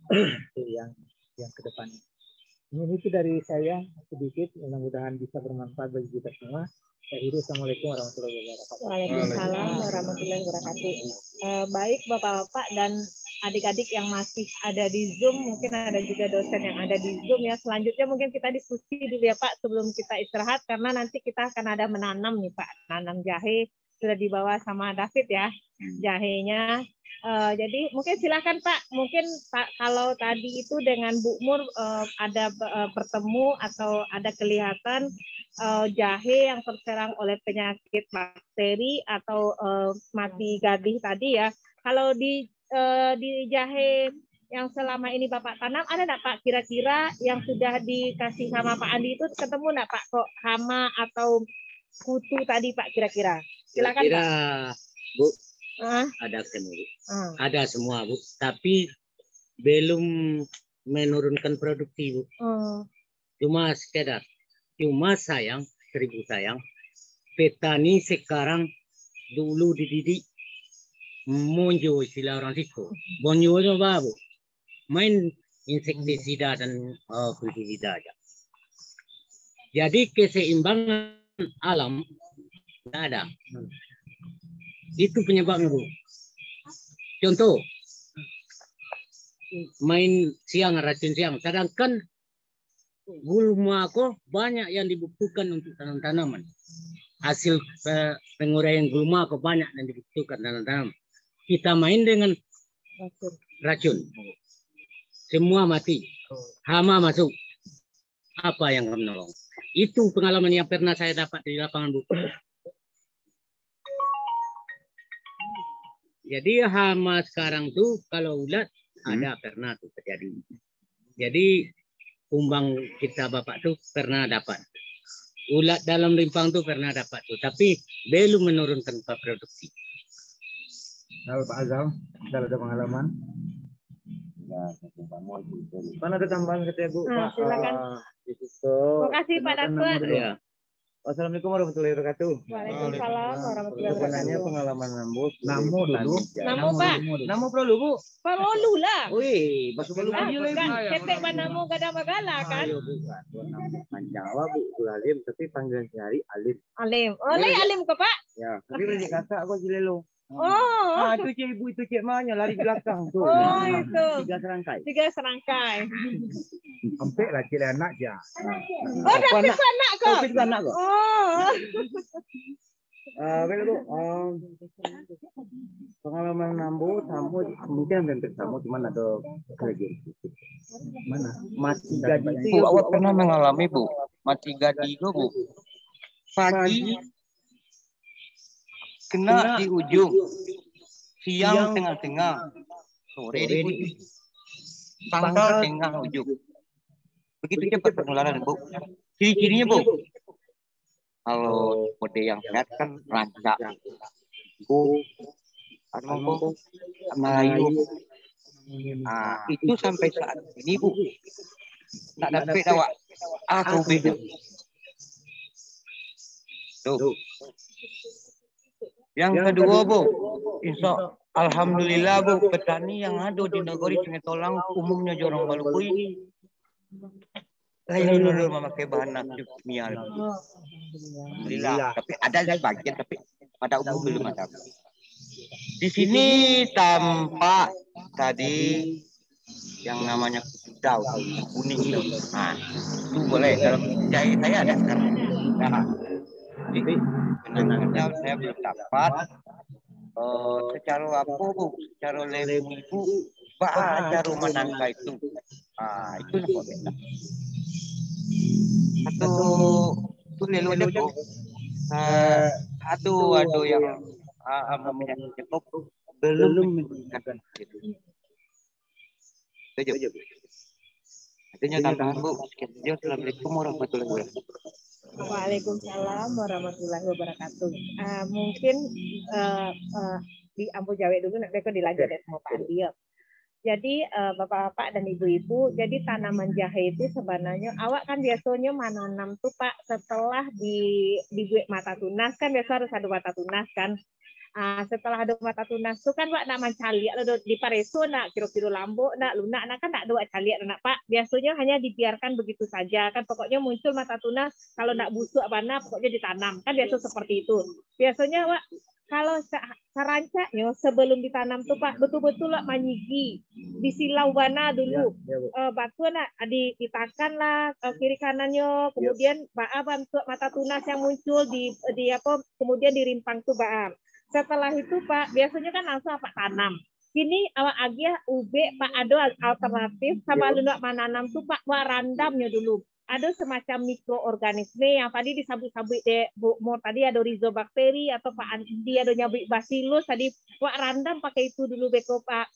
yang ke depannya. Ini itu dari saya sedikit, mudah-mudahan bisa bermanfaat bagi kita semua. Assalamualaikum warahmatullahi wabarakatuh. Waalaikumsalam warahmatullahi wabarakatuh. Baik Bapak-bapak dan adik-adik yang masih ada di Zoom, mungkin ada juga dosen yang ada di Zoom ya. Selanjutnya mungkin kita diskusi dulu ya Pak sebelum kita istirahat, karena nanti kita akan ada menanam nih Pak. Nanam jahe sudah dibawa sama David ya, jahenya. Jadi mungkin silakan Pak, mungkin Pak, kalau tadi itu dengan Bu Mur ada bertemu atau ada kelihatan jahe yang terserang oleh penyakit bakteri atau mati gadih tadi ya. Kalau di jahe yang selama ini Bapak tanam, ada nggak Pak kira-kira yang sudah dikasih sama Pak Andi itu ketemu nggak Pak kok hama atau kutu tadi Pak kira-kira? Silakan Kira, Pak. Bu, ada semua Bu. Ada semua Bu, tapi belum menurunkan produksi Bu. Cuma sekedar. Cuma sayang, seribu sayang, petani sekarang dulu dididik monjo istilah orang situ. Monjo itu apa Bu? Main insektisida dan pestisida aja. Jadi keseimbangan alam tidak ada. Itu penyebabnya Bu. Contoh, main siang, racun siang. Sedangkan gulma kok banyak yang dibutuhkan untuk tanam-tanaman. Hasil penguraian gulma kok banyak yang dibutuhkan tanam-tanaman. Kita main dengan racun. Semua mati. Hama masuk. Apa yang akan menolong? Itu pengalaman yang pernah saya dapat di lapangan Bu. Jadi hama sekarang tuh kalau ulat ada pernah tuh terjadi. Jadi kumbang kita Bapak tuh pernah dapat. Ulat dalam rimpang tuh pernah dapat tuh, tapi belum menurunkan produksi. Kalau Pak Azam, kalau ada pengalaman. Mana ada tambahan katanya Bu? Pak, silakan. Terima kasih Pak Datuk. Ya. Wassalamualaikum warahmatullahi wabarakatuh. Waalaikumsalam warahmatullahi Sebenarnya wabarakatuh. pengalaman nambut. Namo dulu. Namo Pak. Namo perlu Bu. Perlu lah. Wih, masuk dulu aja lagi. Kan cetek panamu gada magala kan. Ayo Bu, panjang apa Bu? Alim, tapi panggilan sehari Alim. Alim. Oleh alim ke Pak. Ya, tapi rezeki kakak aku Cilelo. Oh. Itu cik ibu itu cik mahnya lari ke belakang tuh. Oh itu. 3 serangkai. 3 serangkai. Sampai lah cik anak aja. Oh David anak kok. Tapi juga anak kok. Oh. Betul Bu. Pengalaman nambut, mungkin hampir sama, cuman ada lagi. Mana? Mati gadi itu. Bu, awak pernah mengalami Bu? Mati gadi itu Bu. Pagi kena di ujung, siang tengah-tengah, sore di ujung, pangkal tengah ujung. Begitu cepat penularan, Bu. Ciri-cirinya, Bu. Kalau mode yang sehat kan rancak, Bu, Melayu. Nah, itu sampai saat ini, Bu, tak dapat awak. Aku beda. Tuh. Yang kedua, Bu, alhamdulillah, Bu, petani yang ada di Nagari Sungai Tolang umumnya jorong balukui lain dulu memakai bahan aktif kimia. Alhamdulillah, tapi ada sebagian, tapi pada umum belum ada. Di sini tampak tadi yang namanya daun kuning itu. Nah, itu boleh dalam jahe saya ada sekarang. Nah, jadi penanganannya saya belum dapat. Secara apa, Bu? Secara lemu itu cara menangka itu. Itu yang beda. Itu lelu Bu. Ada yang penyakit cekok belum menunjukkan itu. Setuju. Artinya tambahan, Bu. Sekian. Assalamualaikum warahmatullahi wabarakatuh. Waalaikumsalam warahmatullahi wabarakatuh. Mungkin di Ambo Jawa dulu nanti aku dilanjut ya sama Pak Andi. Jadi Bapak-bapak dan Ibu-ibu, jadi tanaman jahe itu sebenarnya awak kan biasanya menanam tuh Pak setelah dibuat mata tunas kan biasa harus ada mata tunas kan. Setelah ada mata tunas tuh kan Pak nak mencari ada di pareso nak kira-kira lambo nak lunak nak kan nak dua cari nak Pak. Biasanya hanya dibiarkan begitu saja kan pokoknya muncul mata tunas kalau nak busuk mana pokoknya ditanam kan biasa seperti itu. Biasanya Pak kalau sarancaknya sebelum ditanam tuh Pak betul-betul lah manyigi disilau bana dulu batu nak ditakan lah kiri kanannya kemudian bantu mata tunas yang muncul di kemudian dirimpang tuh setelah itu Pak biasanya kan langsung apa tanam kini awak agia ube Pak ada alternatif sama lu nak menanam tuh Pak warandamnya dulu. Ada semacam mikroorganisme yang tadi disabut-sabut Bu Mor tadi ada rhizobakteri atau Pak Andi ada nyabut bacillus tadi wak randam pakai itu dulu beko Pak.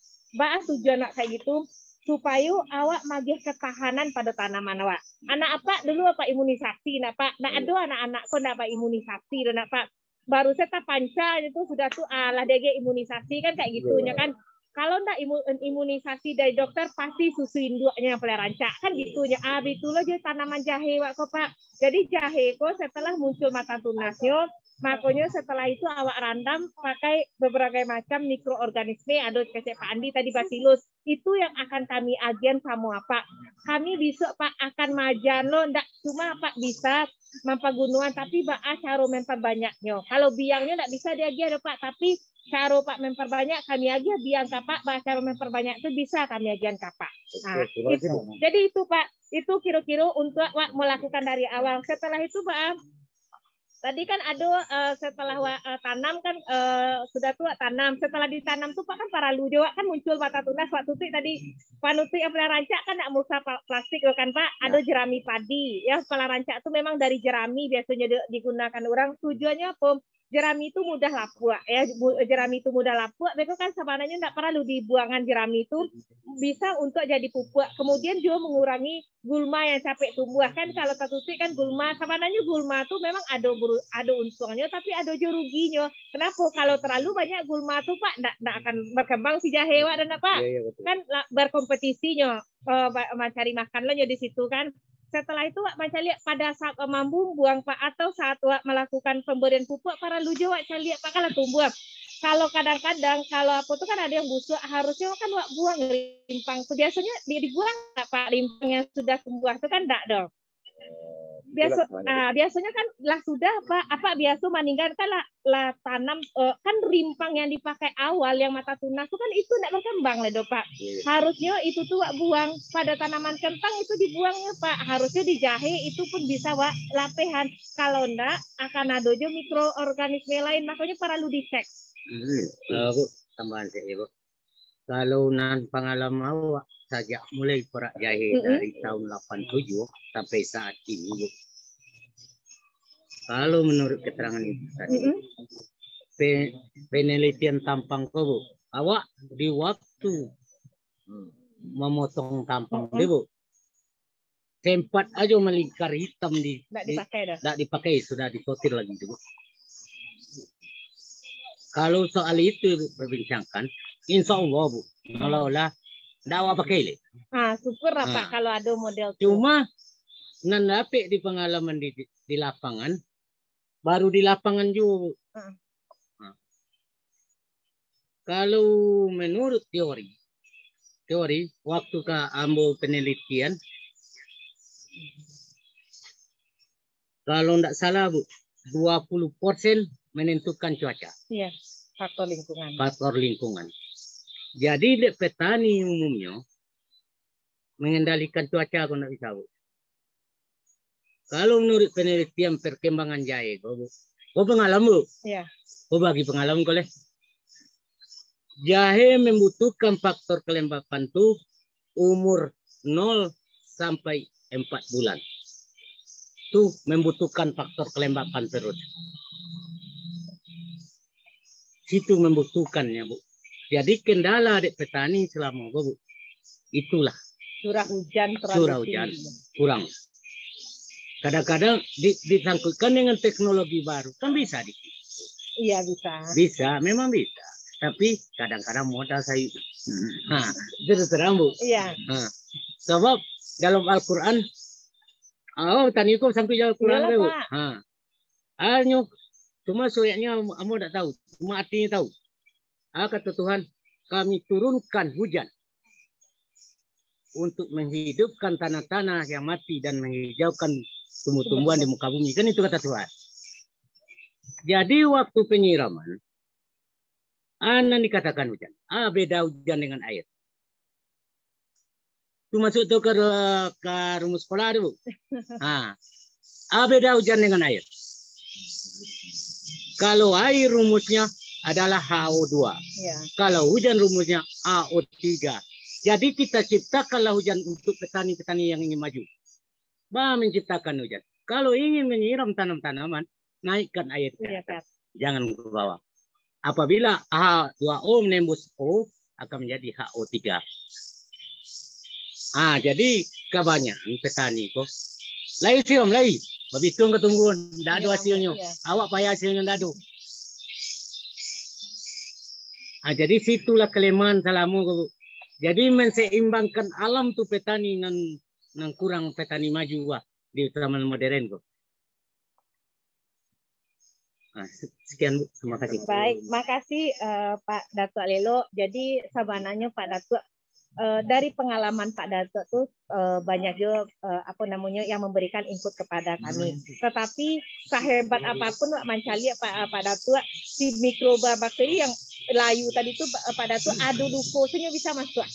Tujuan nak kayak gitu supaya awak magih ketahanan pada tanaman awak. Anak apa dulu apa imunisasi nak Pak. Nak ada anak-anak kok nak apa imunisasi dan nak Pak. Baru saya panca itu sudah tuh lah DG imunisasi kan kayak gitunya kan. Kalau enggak imunisasi dari dokter pasti susu induknya yang paling rancak kan gitunya. Itulah aja tanaman jahe Wak kok Pak. Jadi jahe kok setelah muncul mata tunasnya, makanya setelah itu awak randam pakai beberapa macam mikroorganisme ada kayak Pak Andi tadi bacillus. Itu yang akan kami agen sama Pak. Kami bisa Pak akan majan lo enggak cuma Pak bisa mampagunuan tapi cara memperbanyaknya. Kalau biangnya enggak bisa diagen Pak, tapi cara Pak memperbanyak kami aja biang kapak cara memperbanyak itu bisa kami agian kapak. Nah, jadi itu Pak itu kira-kira untuk Pak melakukan dari awal. Setelah itu Pak tadi kan ada setelah tanam kan sudah tua tanam. Setelah ditanam tuh Pak kan para lujo kan muncul mata tunas Pak Tuti tadi panuti yang pala rancak kan nak musa plastik kan Pak. Ada jerami padi ya pala rancak itu memang dari jerami biasanya digunakan orang tujuannya apa? Jerami itu mudah lapuk ya jerami itu mudah lapuk mereka kan sebenarnya tidak perlu dibuangan jerami itu bisa untuk jadi pupuk kemudian juga mengurangi gulma yang capek tumbuh kan kalau Tuti kan gulma sebenarnya gulma itu memang ada unsurnya tapi ada juga ruginya kenapa kalau terlalu banyak gulma itu Pak tidak akan berkembang si jahe dan apa kan berkompetisinya mencari makan lo di situ kan. Setelah itu Wak macam lihat pada saat mampu buang Pak atau saat Wak melakukan pemberian pupuk para lujo Wak lihat Pak kalau tumbuh. Kalau kadang-kadang kalau apa tuh kan ada yang busuk harusnya kan Wak buang rimpang. Biasanya dibuang nggak Pak rimpang yang sudah tumbuh itu kan enggak dong. Biasanya kan lah sudah apa biasa meninggalkan lah tanam kan rimpang yang dipakai awal yang mata tunas itu kan itu tidak berkembang lah Pak. Harusnya itu tuh Wak buang pada tanaman kentang itu dibuangnya Pak. Harusnya di jahe itu pun bisa Wak lapehan. Kalau enggak akan ada juga mikroorganisme lain makanya perlu dicek. Bu, tambahan saya Bu. Kalau pengalaman awak sejak mulai perak jahe dari tahun 87 sampai saat ini, Bu. Kalau menurut keterangan itu tadi, penelitian tampang kau, Bu, awak di waktu memotong tampang dia, Bu. Tempat aja melingkar hitam Nggak dipakai, sudah disortir lagi, Bu. Kalau soal itu berbincangkan, insya Allah, Bu, kalau dakwah pakai le. Syukur Pak kalau ada model itu. Cuma nandape di pengalaman di lapangan, baru di lapangan juga, Bu. Kalau menurut teori waktu ambil penelitian, kalau tidak salah, Bu, 20% menentukan cuaca. Iya, faktor lingkungan. Faktor lingkungan. Jadi petani umumnya mengendalikan cuaca aku tidak bisa, Bu. Kalau menurut penelitian perkembangan jahe, kau pengalaman, Bu? Iya. Kau bagi pengalaman kau leh. Jahe membutuhkan faktor kelembapan tuh umur 0 sampai 4 bulan. Tuh membutuhkan faktor kelembapan terus. Situ membutuhkannya, Bu. Jadi kendala adik petani selama, Bu, itulah. Curah hujan kurang. Kadang-kadang disangkutkan dengan teknologi baru. Kan bisa. Iya, bisa. Bisa, memang bisa. Tapi kadang-kadang modal saya. Terus terang, Bu. Iya. Sebab dalam Al-Quran, tani kau sampai jauh Al-Quran, Bu. Cuma soalnya kamu tidak tahu. Cuma artinya tahu. Kata Tuhan, kami turunkan hujan untuk menghidupkan tanah-tanah yang mati dan menghijaukan tumbuh-tumbuhan di muka bumi. Kan itu kata Tuhan. Jadi waktu penyiraman, dikatakan hujan. Beda hujan dengan air. Itu masuk tuh ke rumus pola, Bu. Beda hujan dengan air. Kalau air rumusnya adalah HO2. Ya. Kalau hujan rumusnya AO3. Jadi kita ciptakanlah hujan untuk petani-petani yang ingin maju. Menciptakan hujan. Kalau ingin menyiram tanam-tanaman, naikkan air. Ya, jangan ke bawah. Apabila H2O menembus O, akan menjadi HO3. Jadi kebanyakan petani kok. Lai siom, lai. Begitu ketungguan, tidak ada hasilnya. Awak payah hasilnya tidak ada. Jadi situlah kelemahan selama. Jadi menseimbangkan alam tu petani nan kurang petani maju di zaman modern kok. Sekian, Bu. Terima kasih. Baik, makasih Pak Datuk Lelo. Jadi sabananya Pak Datuk, dari pengalaman Pak Datuk tuh banyak juga yang memberikan input kepada kami. Tetapi sehebat apapun Pak Mancali, Pak Datuk, si mikroba bakteri yang layu tadi itu Pak Datuk adulufosunya bisa masuk.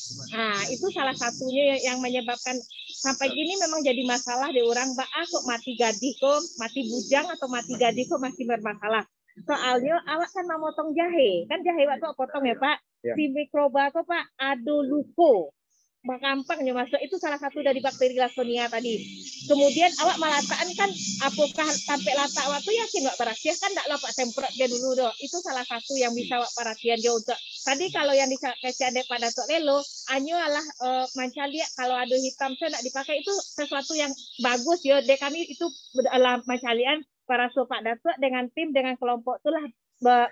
Itu salah satunya yang menyebabkan sampai gini memang jadi masalah di orang. Kok mati gadih kok, mati bujang atau mati gadih kok masih bermasalah. Soalnya awak kan mau motong jahe, kan jahe waktu potong ya Pak. Ya. Si mikroba kok Pak adolufo, gampangnya masuk, itu salah satu dari bakteri Lawsonia tadi. Kemudian awak malataan kan, apakah sampai latak waktu yakin Pak perhatian kan tidak lapak semprot dia dulu doh. Itu salah satu yang bisa awak perhatian dia untuk. Tadi kalau yang dikasih ada pada Datuk Lelo, anyo alah Mancali kalau ada hitam saya tidak dipakai, itu sesuatu yang bagus ya. Dek kami itu dalam Mancalian para Pak Datuk dengan tim dengan kelompok itulah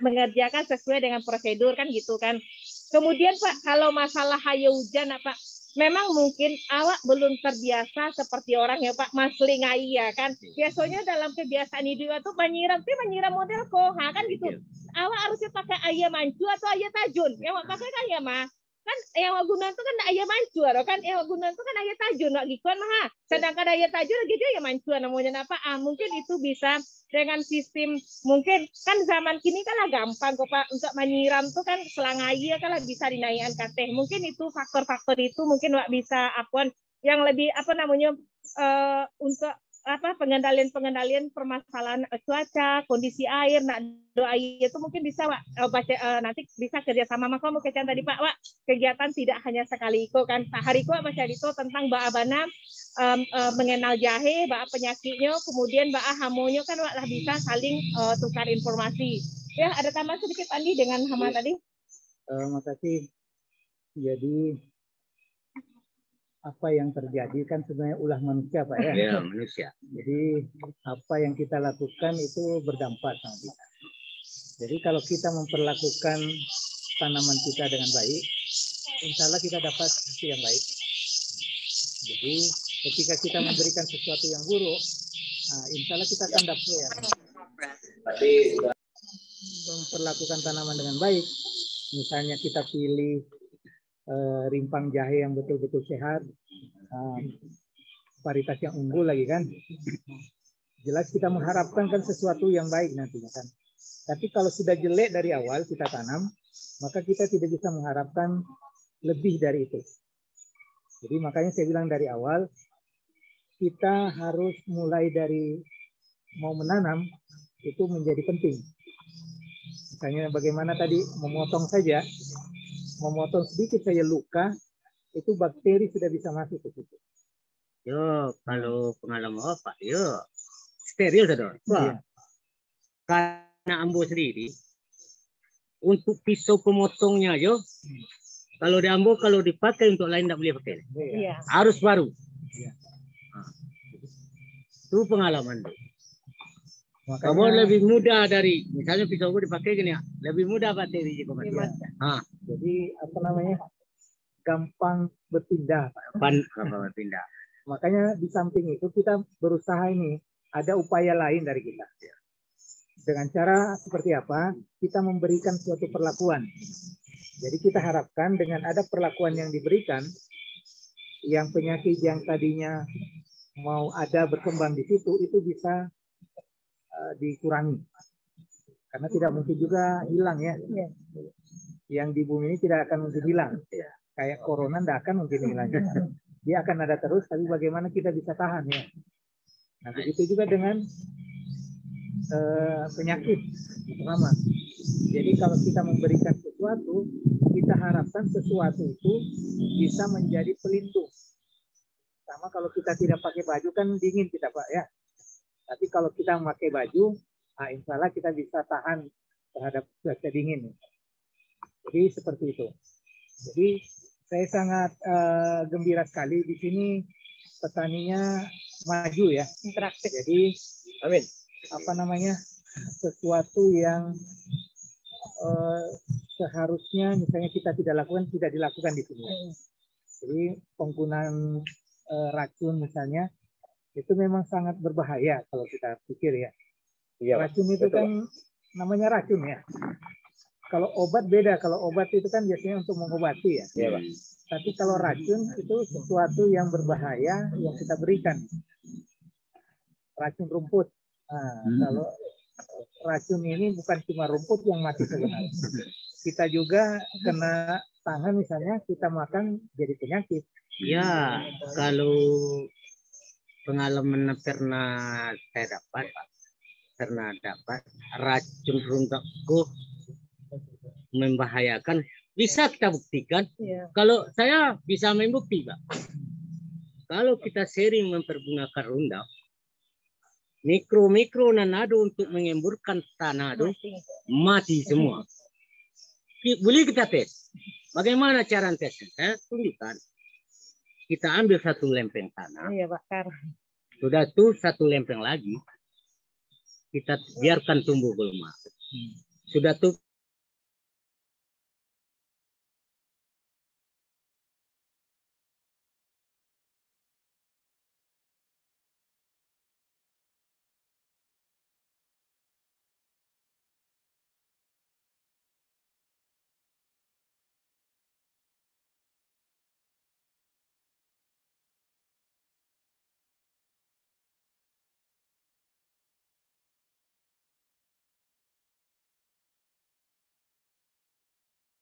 mengerjakan sesuai dengan prosedur kan gitu kan. Kemudian Pak, kalau masalah hayo hujan Pak, memang mungkin awak belum terbiasa seperti orang ya Pak, masling ya kan. Biasanya dalam kebiasaan hidup itu menyiram model kok, kan gitu. Awak harusnya pakai ayam mancu atau ayam tajun. Yang awak pakai kan ya mah. Kan yang awak guna itu kan ayam mancu kan. Yang awak guna itu kan ayam tajun wak gikuan mah. Sedangkan ayam tajun lagi dia ayam mancu namanya apa? Mungkin itu bisa dengan sistem, mungkin kan zaman kini kan lah gampang kok Pak untuk menyiram tuh kan selang air kan lah bisa dinaikkan kateh. Mungkin itu faktor-faktor itu mungkin Wak bisa yang lebih untuk pengendalian permasalahan cuaca, kondisi air, doa itu mungkin bisa Wak nanti bisa kerjasama sama kamu kecan tadi Pak Wak, kegiatan tidak hanya sekali itu kan hari ku Mas itu tentang Abana mengenal jahe, penyakitnya, kemudian hamonya kan Wak lah bisa saling tukar informasi. Ya, ada tambahan sedikit Andi dengan hama tadi? Makasih. Jadi apa yang terjadi kan sebenarnya ulah manusia Pak ya. Ya, manusia. Jadi apa yang kita lakukan itu berdampak sama kita. Jadi kalau kita memperlakukan tanaman kita dengan baik, insya Allah kita dapat hasil yang baik. Jadi ketika kita memberikan sesuatu yang buruk, insya Allah kita akan dapat ya. Memperlakukan tanaman dengan baik, misalnya kita pilih rimpang jahe yang betul-betul sehat, varietas yang unggul lagi kan, jelas kita mengharapkan kan sesuatu yang baik nantinya kan. Tapi kalau sudah jelek dari awal kita tanam, maka kita tidak bisa mengharapkan lebih dari itu. Jadi makanya saya bilang dari awal, kita harus mulai dari mau menanam, itu menjadi penting. Misalnya bagaimana tadi memotong saja, memotong sedikit saja luka, itu bakteri sudah bisa masuk ke situ. Yo, kalau pengalaman Bapak, yo steril saudara. Iya. Karena Ambo sendiri, untuk pisau pemotongnya yo, kalau di Ambo kalau dipakai untuk lain tidak boleh pakai. Iya. Harus baru. Iya. Itu pengalaman. Makanya, Kamu lebih mudah dari, misalnya pisau dipakai gini ya, lebih mudah bakteri juga. iya. Jadi apa namanya, gampang berpindah Pak. Berpindah. Makanya di samping itu kita berusaha ini, ada upaya lain dari kita. Dengan cara seperti apa? Kita memberikan suatu perlakuan. Jadi kita harapkan dengan ada perlakuan yang diberikan, yang penyakit yang tadinya mau ada berkembang di situ, itu bisa dikurangi. Karena tidak mungkin juga hilang ya. Yang di bumi ini tidak akan mungkin hilang. Kayak corona tidak akan mungkin hilang. Dia akan ada terus, tapi bagaimana kita bisa tahan ya. Nah begitu juga dengan penyakit sama. Jadi kalau kita memberikan sesuatu, kita harapkan sesuatu itu bisa menjadi pelindung. Sama kalau kita tidak pakai baju kan dingin kita Pak ya. Tapi kalau kita memakai baju, insya Allah kita bisa tahan terhadap cuaca dingin. Jadi seperti itu. Jadi saya sangat gembira sekali di sini petaninya maju ya. Interaktif. Jadi, amin. Apa namanya, sesuatu yang seharusnya misalnya kita tidak lakukan, tidak dilakukan di sini. Jadi penggunaan racun misalnya itu memang sangat berbahaya kalau kita pikir ya. Iya, racun itu betul, kan namanya racun ya. Kalau obat beda, kalau obat itu kan biasanya untuk mengobati ya. Iya, Pak. Tapi kalau racun itu sesuatu yang berbahaya yang kita berikan. Racun rumput. Nah, kalau racun ini bukan cuma rumput yang mati sebenarnya. Kita juga kena tangan misalnya, kita makan jadi penyakit. Ya, kalau pengalaman pernah saya dapat racun runtuhku membahayakan, bisa kita buktikan. Kalau saya bisa membukti Pak, kalau kita sering mempergunakan rundap, mikro nanado untuk mengemburkan tanah itu mati semua. Boleh kita tes. Bagaimana cara tesnya? Saya tunjukkan. Kita ambil satu lempeng tanah. Iya, bakar. Sudah tuh satu lempeng lagi. Kita biarkan tumbuh gulma. Sudah tuh